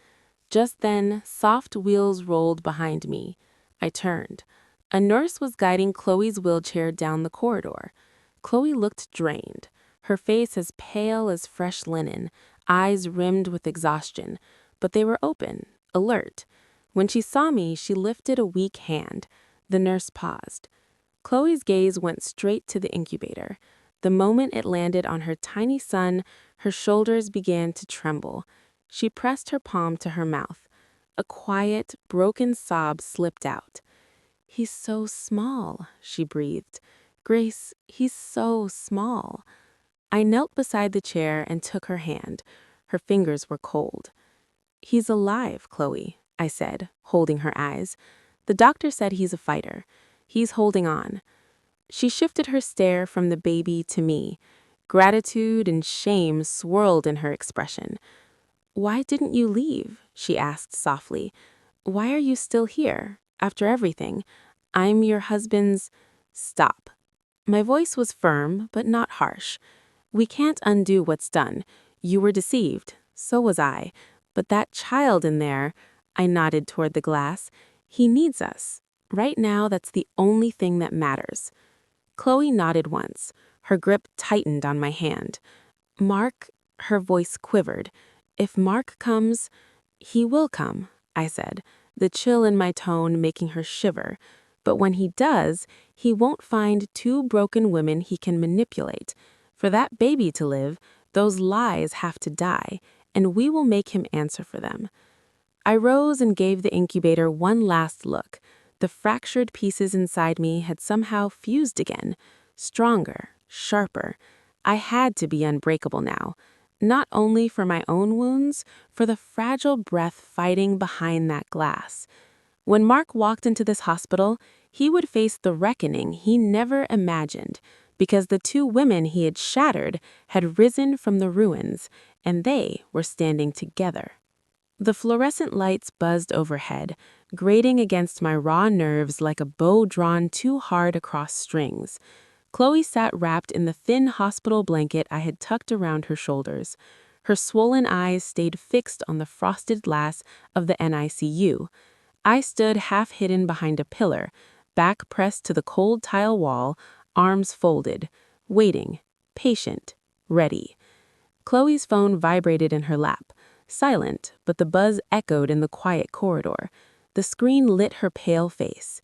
Just then, soft wheels rolled behind me. I turned. A nurse was guiding Chloe's wheelchair down the corridor. Chloe looked drained, her face as pale as fresh linen, eyes rimmed with exhaustion, but they were open, alert. When she saw me, she lifted a weak hand. The nurse paused. Chloe's gaze went straight to the incubator. The moment it landed on her tiny son, her shoulders began to tremble. She pressed her palm to her mouth. A quiet, broken sob slipped out. "He's so small," she breathed. "Grace, he's so small." I knelt beside the chair and took her hand. Her fingers were cold. "He's alive, Chloe," I said, holding her eyes. "The doctor said he's a fighter. He's holding on." She shifted her stare from the baby to me. Gratitude and shame swirled in her expression. "Why didn't you leave?" she asked softly. "Why are you still here, after everything? I'm your husband's—" "Stop." My voice was firm, but not harsh. "We can't undo what's done. You were deceived. So was I. But that child in there," I nodded toward the glass, "he needs us. Right now, that's the only thing that matters." Chloe nodded once. Her grip tightened on my hand. "Mark," her voice quivered. "If Mark comes—" "He will come," I said, the chill in my tone making her shiver. "But when he does, he won't find two broken women he can manipulate. For that baby to live, those lies have to die, and we will make him answer for them." I rose and gave the incubator one last look. The fractured pieces inside me had somehow fused again, stronger, sharper. I had to be unbreakable now, not only for my own wounds, for the fragile breath fighting behind that glass. When Mark walked into this hospital, he would face the reckoning he never imagined, because the two women he had shattered had risen from the ruins, and they were standing together. The fluorescent lights buzzed overhead, grating against my raw nerves like a bow drawn too hard across strings. Chloe sat wrapped in the thin hospital blanket I had tucked around her shoulders. Her swollen eyes stayed fixed on the frosted glass of the NICU. I stood half hidden behind a pillar, back pressed to the cold tile wall, arms folded, waiting, patient, ready. Chloe's phone vibrated in her lap. Silent, but the buzz echoed in the quiet corridor. The screen lit her pale face.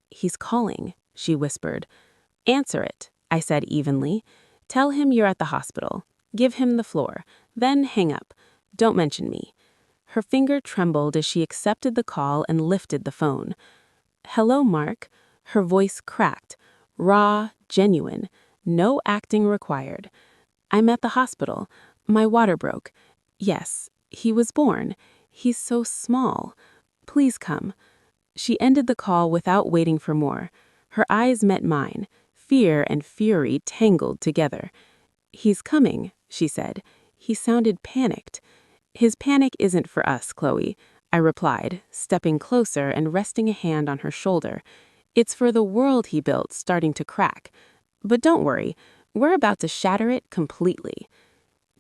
"He's calling," she whispered. "Answer it," I said evenly. "Tell him you're at the hospital. Give him the floor. Then hang up. Don't mention me." Her finger trembled as she accepted the call and lifted the phone. "Hello, Mark." Her voice cracked. Raw, genuine. No acting required. "I'm at the hospital. My water broke. Yes. He was born. He's so small. Please come." She ended the call without waiting for more. Her eyes met mine, fear and fury tangled together. "He's coming," she said. He sounded panicked. "His panic isn't for us, Chloe," I replied, stepping closer and resting a hand on her shoulder. "It's for the world he built starting to crack. But don't worry, we're about to shatter it completely."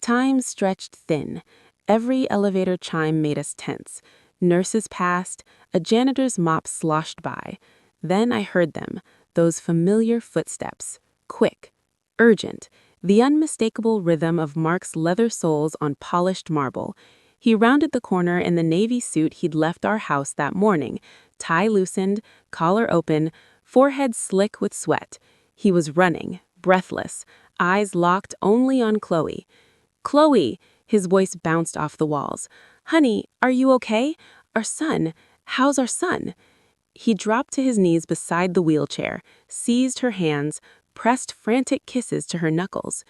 Time stretched thin. Every elevator chime made us tense. Nurses passed, a janitor's mop sloshed by. Then I heard them, those familiar footsteps. Quick, urgent, the unmistakable rhythm of Mark's leather soles on polished marble. He rounded the corner in the navy suit he'd left our house that morning, tie loosened, collar open, forehead slick with sweat. He was running, breathless, eyes locked only on Chloe. "Chloe!" His voice bounced off the walls. "Honey, are you okay? Our son. How's our son?" He dropped to his knees beside the wheelchair, seized her hands, pressed frantic kisses to her knuckles.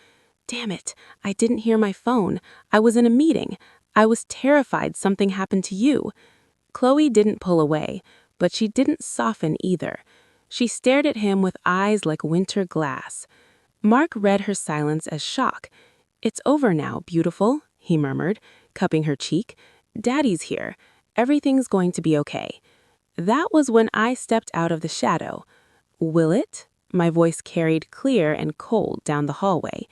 "Damn it, I didn't hear my phone. I was in a meeting. I was terrified something happened to you." Chloe didn't pull away, but she didn't soften either. She stared at him with eyes like winter glass. Mark read her silence as shock. "It's over now, beautiful," he murmured, cupping her cheek. "Daddy's here. Everything's going to be okay." That was when I stepped out of the shadow. "Will it?" My voice carried clear and cold down the hallway.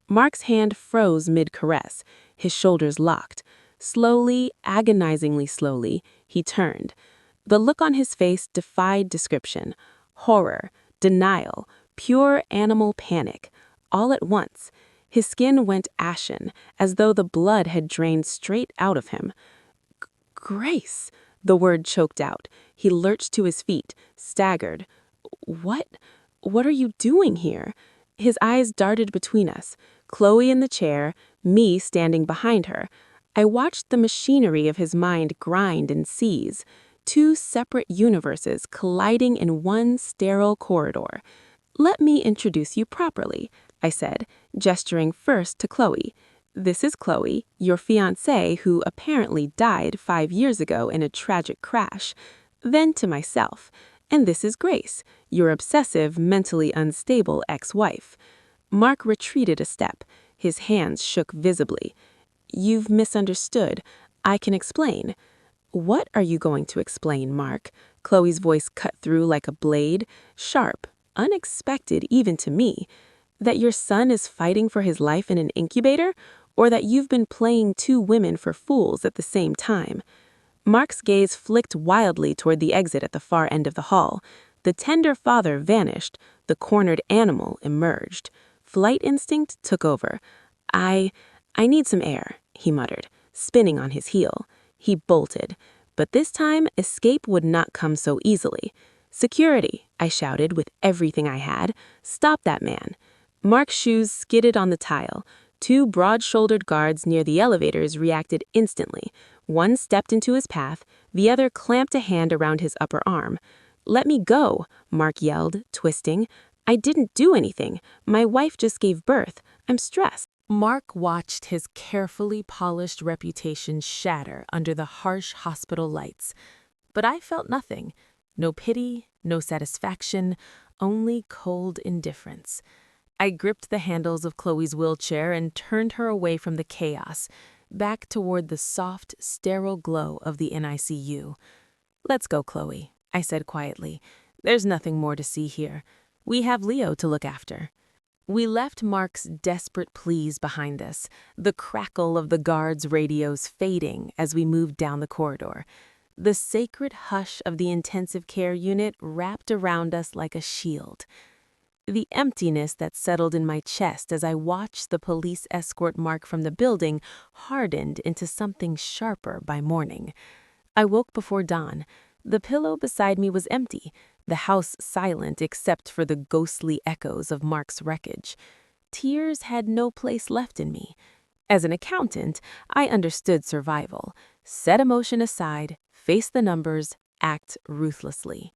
Mark's hand froze mid-caress, his shoulders locked. Slowly, agonizingly slowly, he turned. The look on his face defied description. Horror, denial, pure animal panic, all at once. His skin went ashen, as though the blood had drained straight out of him. "Grace," the word choked out. He lurched to his feet, staggered. What are you doing here?" His eyes darted between us, Chloe in the chair, me standing behind her. I watched the machinery of his mind grind and seize, two separate universes colliding in one sterile corridor. "Let me introduce you properly," I said, gesturing first to Chloe. "This is Chloe, your fiancée who apparently died 5 years ago in a tragic crash." Then to myself. "And this is Grace, your obsessive, mentally unstable ex-wife." Mark retreated a step. His hands shook visibly. "You've misunderstood. I can explain." "What are you going to explain, Mark?" Chloe's voice cut through like a blade, sharp, unexpected even to me. "That your son is fighting for his life in an incubator, or that you've been playing two women for fools at the same time?" Mark's gaze flicked wildly toward the exit at the far end of the hall. The tender father vanished. The cornered animal emerged. Flight instinct took over. I need some air," he muttered, spinning on his heel. He bolted. But this time, escape would not come so easily. "Security," I shouted with everything I had. "Stop that man." Mark's shoes skidded on the tile. Two broad-shouldered guards near the elevators reacted instantly. One stepped into his path, the other clamped a hand around his upper arm. "Let me go," Mark yelled, twisting. "I didn't do anything. My wife just gave birth. I'm stressed." Mark watched his carefully polished reputation shatter under the harsh hospital lights. But I felt nothing. No pity, no satisfaction, only cold indifference. I gripped the handles of Chloe's wheelchair and turned her away from the chaos, back toward the soft, sterile glow of the NICU. "Let's go, Chloe," I said quietly. "There's nothing more to see here. We have Leo to look after." We left Mark's desperate pleas behind us, the crackle of the guards' radios fading as we moved down the corridor. The sacred hush of the intensive care unit wrapped around us like a shield. The emptiness that settled in my chest as I watched the police escort Mark from the building hardened into something sharper by morning. I woke before dawn. The pillow beside me was empty, the house silent except for the ghostly echoes of Mark's wreckage. Tears had no place left in me. As an accountant, I understood survival. Set emotion aside, face the numbers, act ruthlessly.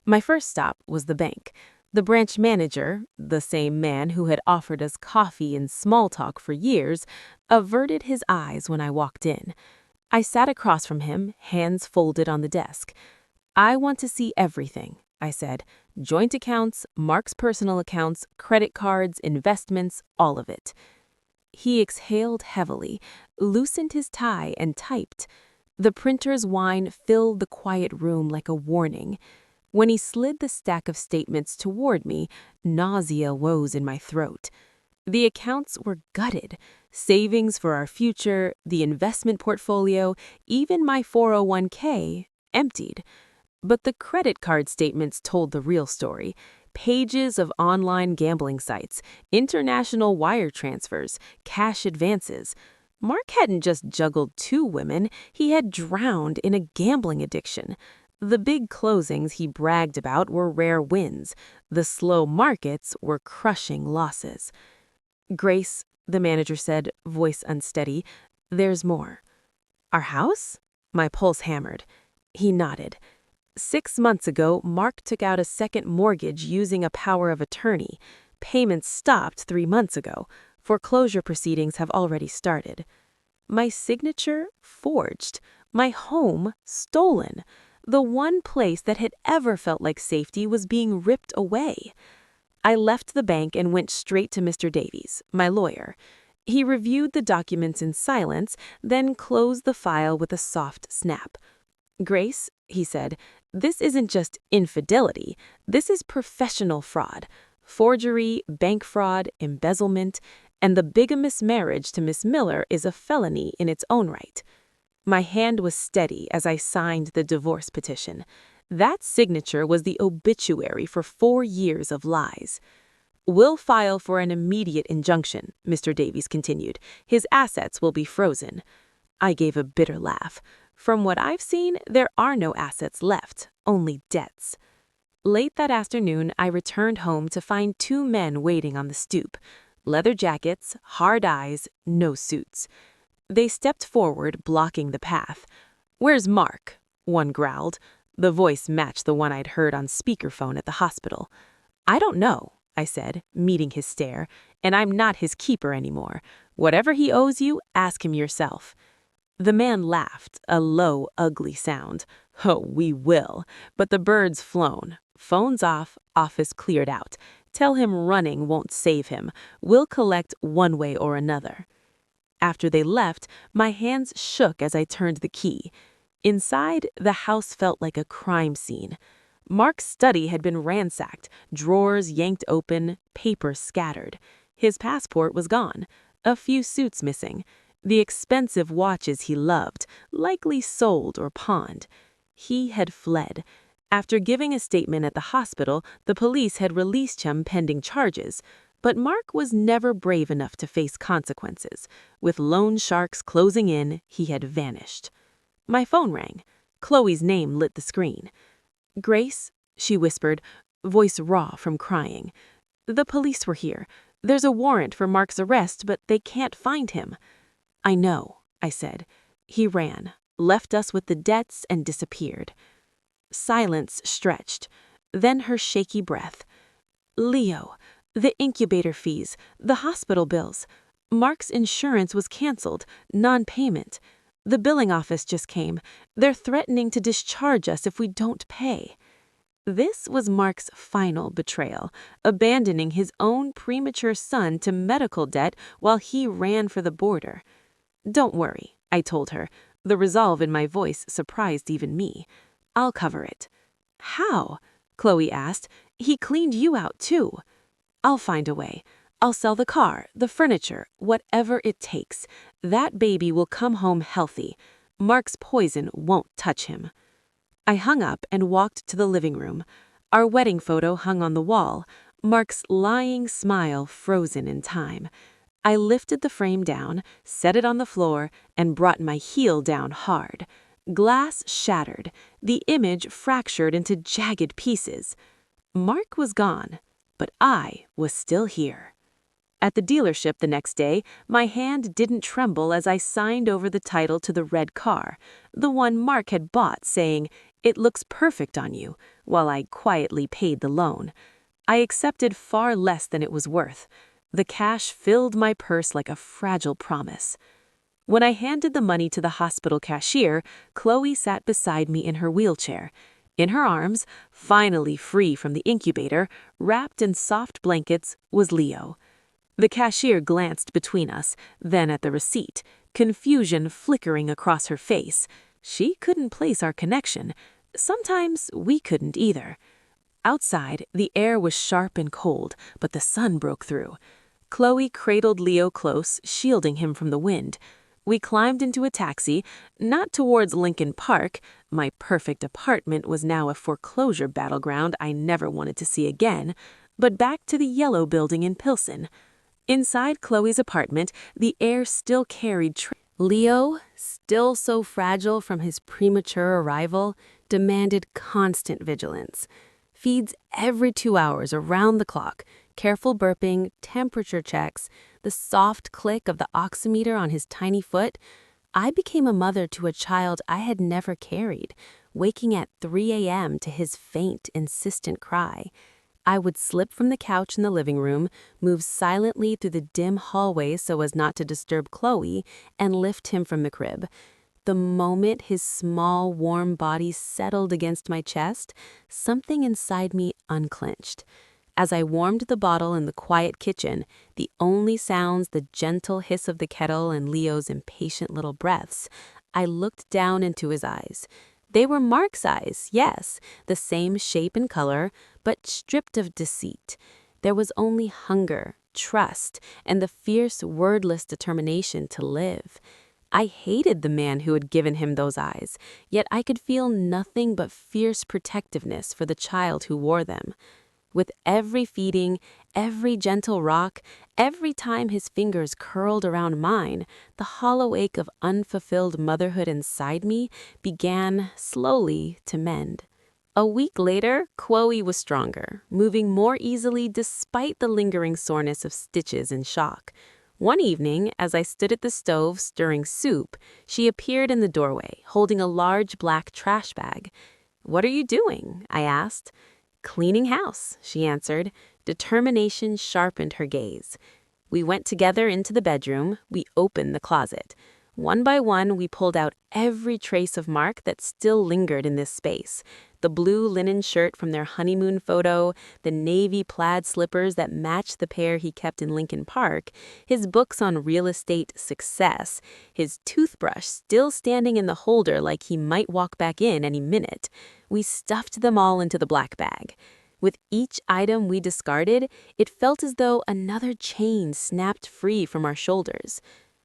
My first stop was the bank. The branch manager, the same man who had offered us coffee and small talk for years, averted his eyes when I walked in. I sat across from him, hands folded on the desk. "I want to see everything," I said. Joint accounts, Mark's personal accounts, credit cards, investments, all of it. He exhaled heavily, loosened his tie, and typed. The printer's whine filled the quiet room like a warning. When he slid the stack of statements toward me, nausea rose in my throat. The accounts were gutted. Savings for our future, the investment portfolio, even my 401k, emptied. But the credit card statements told the real story. Pages of online gambling sites, international wire transfers, cash advances. Mark hadn't just juggled 2 women, he had drowned in a gambling addiction. The big closings he bragged about were rare wins. The slow markets were crushing losses. Grace, the manager said, voice unsteady, there's more. Our house? My pulse hammered. He nodded. 6 months ago, Mark took out a second mortgage using a power of attorney. Payments stopped 3 months ago. Foreclosure proceedings have already started. My signature forged. My home stolen. The one place that had ever felt like safety was being ripped away. I left the bank and went straight to Mr. Davies, my lawyer. He reviewed the documents in silence, then closed the file with a soft snap. Grace, he said, this isn't just infidelity. This is professional fraud. Forgery, bank fraud, embezzlement, and the bigamous marriage to Miss Miller is a felony in its own right. My hand was steady as I signed the divorce petition. That signature was the obituary for 4 years of lies. We'll file for an immediate injunction, Mr. Davies continued. His assets will be frozen. I gave a bitter laugh. From what I've seen, there are no assets left, only debts. Late that afternoon, I returned home to find 2 men waiting on the stoop. Leather jackets, hard eyes, no suits. They stepped forward, blocking the path. "Where's Mark?" one growled. The voice matched the one I'd heard on speakerphone at the hospital. "I don't know," I said, meeting his stare, "and I'm not his keeper anymore. Whatever he owes you, ask him yourself." The man laughed, a low, ugly sound. "Oh, we will. But the bird's flown. Phone's off, office cleared out. Tell him running won't save him. We'll collect one way or another." After they left, my hands shook as I turned the key. Inside, the house felt like a crime scene. Mark's study had been ransacked, drawers yanked open, papers scattered. His passport was gone, a few suits missing. The expensive watches he loved, likely sold or pawned. He had fled. After giving a statement at the hospital, the police had released him pending charges. But Mark was never brave enough to face consequences. With loan sharks closing in, he had vanished. My phone rang. Chloe's name lit the screen. "Grace," she whispered, voice raw from crying. "The police were here. There's a warrant for Mark's arrest, but they can't find him." "I know," I said. "He ran, left us with the debts, and disappeared." Silence stretched. Then her shaky breath. "Leo, the incubator fees, the hospital bills. Mark's insurance was canceled, non-payment. The billing office just came. They're threatening to discharge us if we don't pay." This was Mark's final betrayal, abandoning his own premature son to medical debt while he ran for the border. "Don't worry," I told her. The resolve in my voice surprised even me. "I'll cover it." "How?" Chloe asked. "He cleaned you out too." "I'll find a way. I'll sell the car, the furniture, whatever it takes. That baby will come home healthy. Mark's poison won't touch him." I hung up and walked to the living room. Our wedding photo hung on the wall, Mark's lying smile frozen in time. I lifted the frame down, set it on the floor, and brought my heel down hard. Glass shattered, the image fractured into jagged pieces. Mark was gone, but I was still here. At the dealership the next day, my hand didn't tremble as I signed over the title to the red car, the one Mark had bought, saying, "It looks perfect on you," while I quietly paid the loan. I accepted far less than it was worth. The cash filled my purse like a fragile promise. When I handed the money to the hospital cashier, Chloe sat beside me in her wheelchair. In her arms, finally free from the incubator, wrapped in soft blankets, was Leo. The cashier glanced between us, then at the receipt, confusion flickering across her face. She couldn't place our connection. Sometimes we couldn't either. Outside, the air was sharp and cold, but the sun broke through. Chloe cradled Leo close, shielding him from the wind. We climbed into a taxi, not towards Lincoln Park. My perfect apartment was now a foreclosure battleground I never wanted to see again, but back to the yellow building in Pilsen. Inside Chloe's apartment, the air still carried Leo, still so fragile from his premature arrival, demanded constant vigilance. Feeds every 2 hours around the clock, careful burping, temperature checks, the soft click of the oximeter on his tiny foot. I became a mother to a child I had never carried, waking at 3 a.m. to his faint, insistent cry. I would slip from the couch in the living room, move silently through the dim hallway so as not to disturb Chloe, and lift him from the crib. The moment his small, warm body settled against my chest, something inside me unclenched. As I warmed the bottle in the quiet kitchen, the only sounds the gentle hiss of the kettle and Leo's impatient little breaths, I looked down into his eyes. They were Mark's eyes, yes, the same shape and color, but stripped of deceit. There was only hunger, trust, and the fierce, wordless determination to live. I hated the man who had given him those eyes, yet I could feel nothing but fierce protectiveness for the child who wore them. With every feeding, every gentle rock, every time his fingers curled around mine, the hollow ache of unfulfilled motherhood inside me began, slowly, to mend. A week later, Chloe was stronger, moving more easily despite the lingering soreness of stitches and shock. One evening, as I stood at the stove stirring soup, she appeared in the doorway, holding a large black trash bag. "What are you doing?" I asked. "Cleaning house," she answered. Determination sharpened her gaze. We went together into the bedroom. We opened the closet. One by one, we pulled out every trace of Mark that still lingered in this space. The blue linen shirt from their honeymoon photo, the navy plaid slippers that matched the pair he kept in Lincoln Park, his books on real estate success, his toothbrush still standing in the holder like he might walk back in any minute. We stuffed them all into the black bag. With each item we discarded, it felt as though another chain snapped free from our shoulders.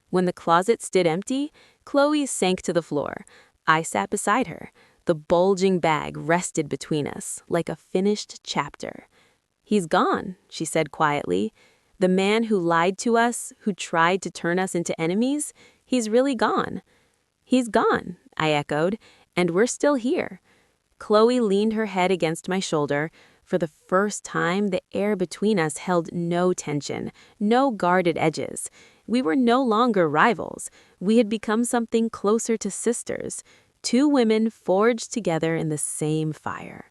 When the closet stood empty, Chloe sank to the floor. I sat beside her. The bulging bag rested between us, like a finished chapter. "He's gone," she said quietly. "The man who lied to us, who tried to turn us into enemies, he's really gone." "He's gone," I echoed, "and we're still here." Chloe leaned her head against my shoulder. For the first time, the air between us held no tension, no guarded edges. We were no longer rivals. We had become something closer to sisters, two women forged together in the same fire.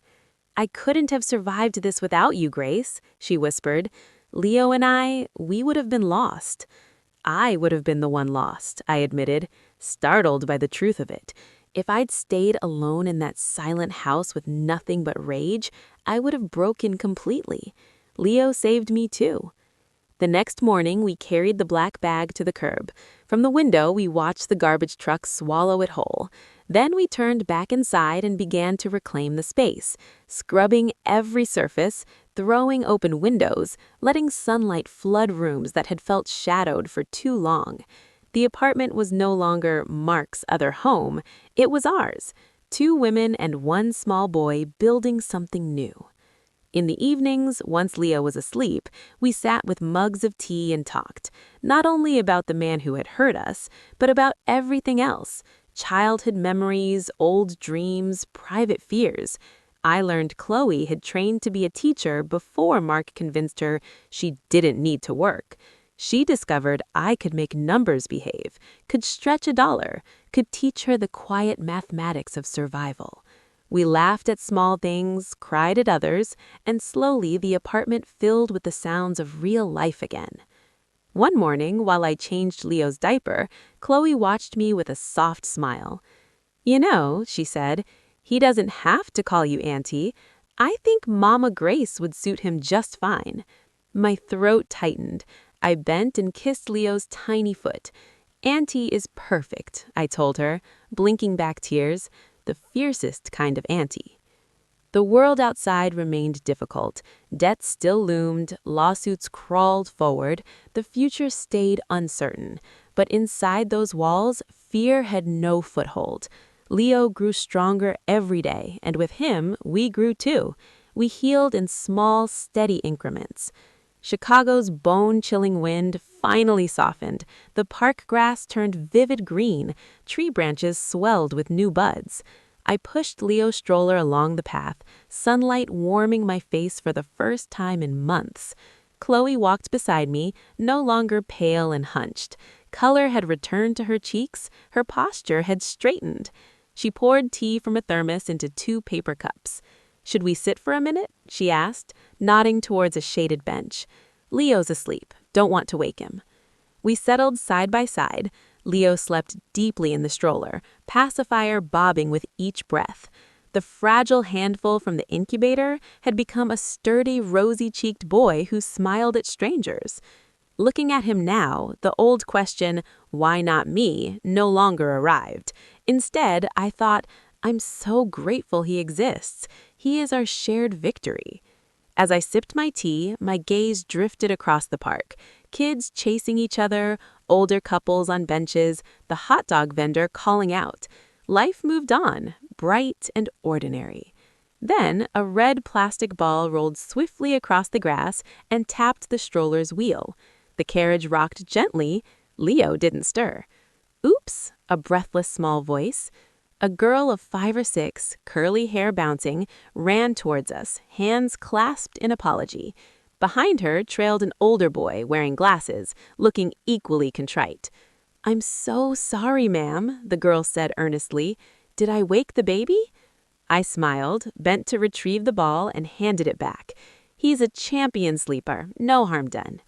"I couldn't have survived this without you, Grace," she whispered. "Leo and we would have been lost." "I would have been the one lost," I admitted, startled by the truth of it. If I'd stayed alone in that silent house with nothing but rage, I would have broken completely. Leo saved me too. The next morning, we carried the black bag to the curb. From the window, we watched the garbage truck swallow it whole. Then we turned back inside and began to reclaim the space, scrubbing every surface, throwing open windows, letting sunlight flood rooms that had felt shadowed for too long. The apartment was no longer Mark's other home. It was ours, two women and one small boy building something new. In the evenings, once Leo was asleep, we sat with mugs of tea and talked, not only about the man who had hurt us, but about everything else, childhood memories, old dreams, private fears. I learned Chloe had trained to be a teacher before Mark convinced her she didn't need to work. She discovered I could make numbers behave, could stretch $1, could teach her the quiet mathematics of survival. We laughed at small things, cried at others, and slowly the apartment filled with the sounds of real life again. One morning, while I changed Leo's diaper, Chloe watched me with a soft smile. "You know," she said, He doesn't have to call you Auntie. I think Mama Grace would suit him just fine. My throat tightened. I bent and kissed Leo's tiny foot. Auntie is perfect, I told her, blinking back tears, the fiercest kind of auntie. The world outside remained difficult. Debts still loomed, lawsuits crawled forward, the future stayed uncertain. But inside those walls, fear had no foothold. Leo grew stronger every day, and with him, we grew too. We healed in small, steady increments. Chicago's bone-chilling wind finally softened. The park grass turned vivid green. Tree branches swelled with new buds. I pushed Leo's stroller along the path, sunlight warming my face for the first time in months. Chloe walked beside me, no longer pale and hunched. Color had returned to her cheeks, her posture had straightened. She poured tea from a thermos into 2 paper cups. "Should we sit for a minute?" she asked, nodding towards a shaded bench. "Leo's asleep. Don't want to wake him." We settled side by side. Leo slept deeply in the stroller, pacifier bobbing with each breath. The fragile handful from the incubator had become a sturdy, rosy-cheeked boy who smiled at strangers. Looking at him now, the old question, "Why not me?" no longer arrived. Instead, I thought, I'm so grateful he exists. He is our shared victory. As I sipped my tea, my gaze drifted across the park. Kids chasing each other, older couples on benches, the hot dog vendor calling out. Life moved on, bright and ordinary. Then a red plastic ball rolled swiftly across the grass and tapped the stroller's wheel. The carriage rocked gently. Leo didn't stir. "Oops," a breathless small voice. A girl of 5 or 6, curly hair bouncing, ran towards us, hands clasped in apology. Behind her trailed an older boy wearing glasses, looking equally contrite. "I'm so sorry, ma'am," the girl said earnestly. "Did I wake the baby?" I smiled, bent to retrieve the ball, and handed it back. "He's a champion sleeper, no harm done."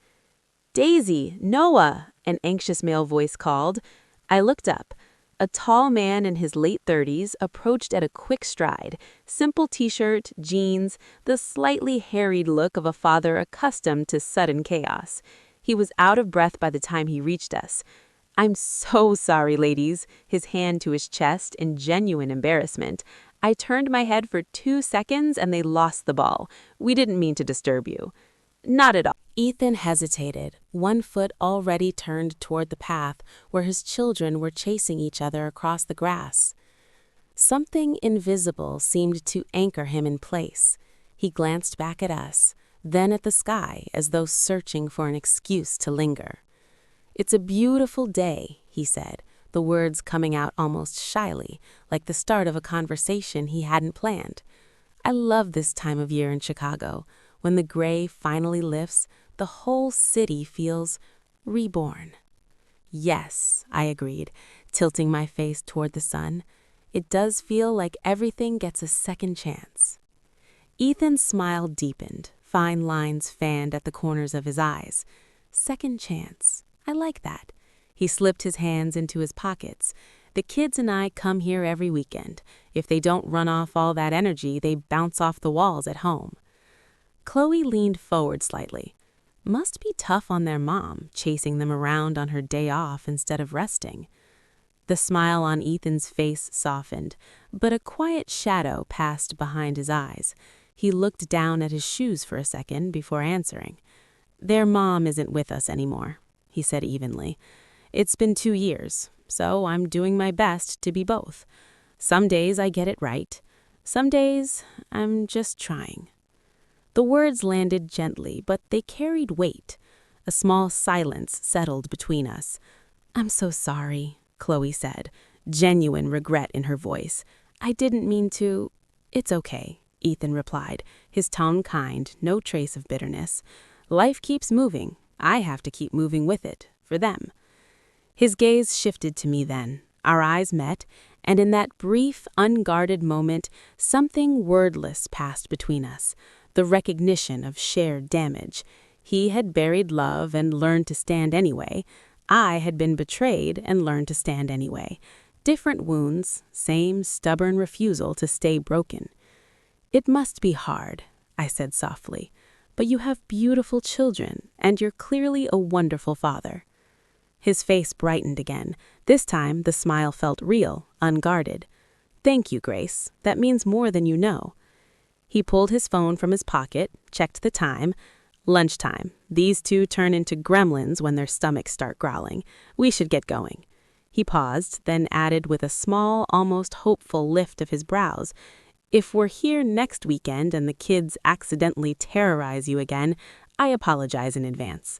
"Daisy, Noah," an anxious male voice called. I looked up. A tall man in his late 30s approached at a quick stride, simple t-shirt, jeans, the slightly harried look of a father accustomed to sudden chaos. He was out of breath by the time he reached us. "I'm so sorry, ladies," his hand to his chest in genuine embarrassment. I turned my head for 2 seconds and they lost the ball. "We didn't mean to disturb you." "Not at all." Ethan hesitated, one foot already turned toward the path where his children were chasing each other across the grass. Something invisible seemed to anchor him in place. He glanced back at us, then at the sky as though searching for an excuse to linger. "It's a beautiful day," he said, the words coming out almost shyly, like the start of a conversation he hadn't planned. "I love this time of year in Chicago. When the gray finally lifts, the whole city feels reborn." "Yes," I agreed, tilting my face toward the sun. "It does feel like everything gets a second chance." Ethan's smile deepened, fine lines fanned at the corners of his eyes. "Second chance. I like that." He slipped his hands into his pockets. "The kids and I come here every weekend. If they don't run off all that energy, they bounce off the walls at home." Chloe leaned forward slightly. Must be tough on their mom, chasing them around on her day off instead of resting. The smile on Ethan's face softened, but a quiet shadow passed behind his eyes. He looked down at his shoes for a second before answering. "Their mom isn't with us anymore," he said evenly. "It's been 2 years, so I'm doing my best to be both. Some days I get it right. Some days I'm just trying." The words landed gently, but they carried weight. A small silence settled between us. "I'm so sorry," Chloe said, genuine regret in her voice. "I didn't mean to—" "It's okay," Ethan replied, his tone kind, no trace of bitterness. "Life keeps moving. I have to keep moving with it, for them." His gaze shifted to me then. Our eyes met, and in that brief, unguarded moment, something wordless passed between us. The recognition of shared damage. He had buried love and learned to stand anyway. I had been betrayed and learned to stand anyway. Different wounds, same stubborn refusal to stay broken. "It must be hard," I said softly, "but you have beautiful children, and you're clearly a wonderful father." His face brightened again. This time the smile felt real, unguarded. "Thank you, Grace. That means more than you know." He pulled his phone from his pocket, checked the time. Lunchtime. These two turn into gremlins when their stomachs start growling. We should get going. He paused, then added with a small, almost hopeful lift of his brows, "If we're here next weekend and the kids accidentally terrorize you again, I apologize in advance."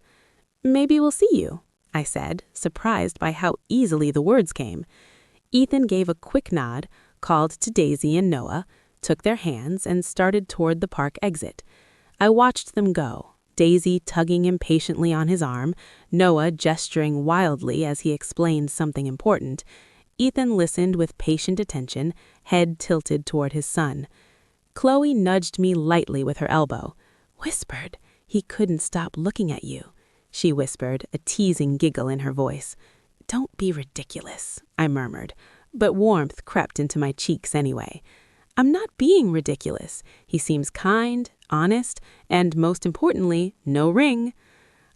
"Maybe we'll see you," I said, surprised by how easily the words came. Ethan gave a quick nod, called to Daisy and Noah, took their hands, and started toward the park exit. I watched them go, Daisy tugging impatiently on his arm, Noah gesturing wildly as he explained something important. Ethan listened with patient attention, head tilted toward his son. Chloe nudged me lightly with her elbow. "Whispered, he couldn't stop looking at you," she whispered, a teasing giggle in her voice. "Don't be ridiculous," I murmured, but warmth crept into my cheeks anyway. "I'm not being ridiculous. He seems kind, honest, and most importantly, no ring."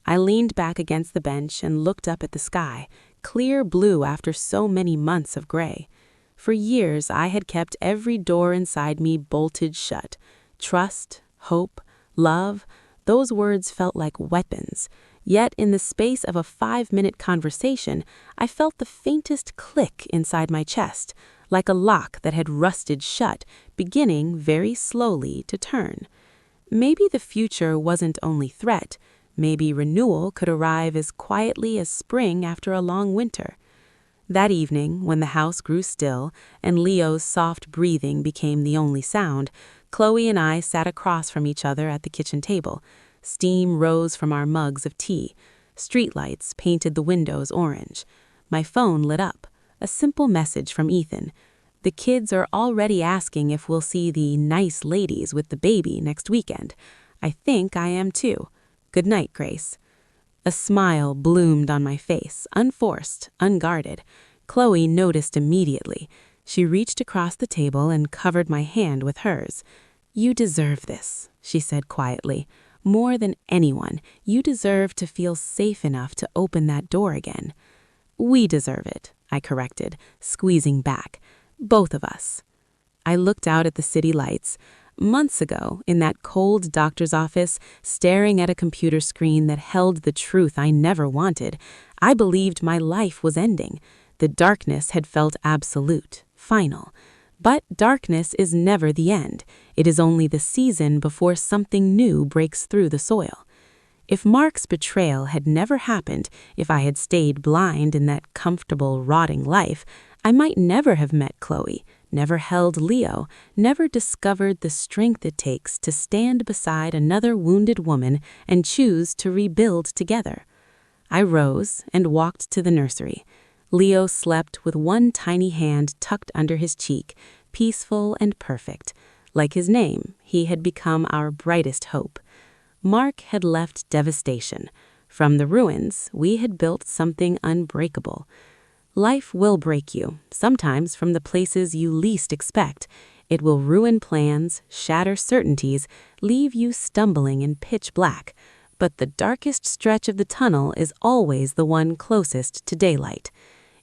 I leaned back against the bench and looked up at the sky, clear blue after so many months of gray. For years, I had kept every door inside me bolted shut. Trust, hope, love, those words felt like weapons. Yet in the space of a 5-minute conversation, I felt the faintest click inside my chest, like a lock that had rusted shut, beginning very slowly to turn. Maybe the future wasn't only threat. Maybe renewal could arrive as quietly as spring after a long winter. That evening, when the house grew still and Leo's soft breathing became the only sound, Chloe and I sat across from each other at the kitchen table. Steam rose from our mugs of tea. Streetlights painted the windows orange. My phone lit up. A simple message from Ethan. "The kids are already asking if we'll see the nice ladies with the baby next weekend. I think I am too. Good night, Grace." A smile bloomed on my face, unforced, unguarded. Chloe noticed immediately. She reached across the table and covered my hand with hers. "You deserve this," she said quietly. "More than anyone, you deserve to feel safe enough to open that door again." "We deserve it," I corrected, squeezing back. "Both of us." I looked out at the city lights. Months ago, in that cold doctor's office, staring at a computer screen that held the truth I never wanted, I believed my life was ending. The darkness had felt absolute, final. But darkness is never the end. It is only the season before something new breaks through the soil. If Mark's betrayal had never happened, if I had stayed blind in that comfortable, rotting life, I might never have met Chloe, never held Leo, never discovered the strength it takes to stand beside another wounded woman and choose to rebuild together. I rose and walked to the nursery. Leo slept with one tiny hand tucked under his cheek, peaceful and perfect. Like his name, he had become our brightest hope. Mark had left devastation. From the ruins, we had built something unbreakable. Life will break you, sometimes from the places you least expect. It will ruin plans, shatter certainties, leave you stumbling in pitch black. But the darkest stretch of the tunnel is always the one closest to daylight.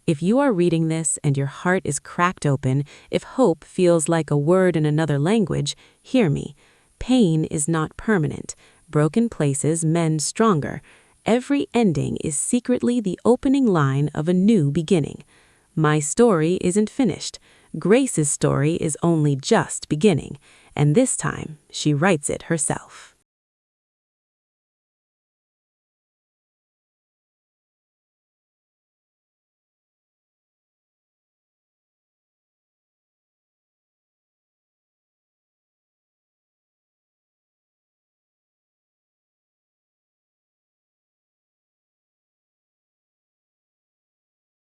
If you are reading this and your heart is cracked open, if hope feels like a word in another language, hear me. Pain is not permanent. Broken places mend stronger. Every ending is secretly the opening line of a new beginning. My story isn't finished. Grace's story is only just beginning, and this time she writes it herself.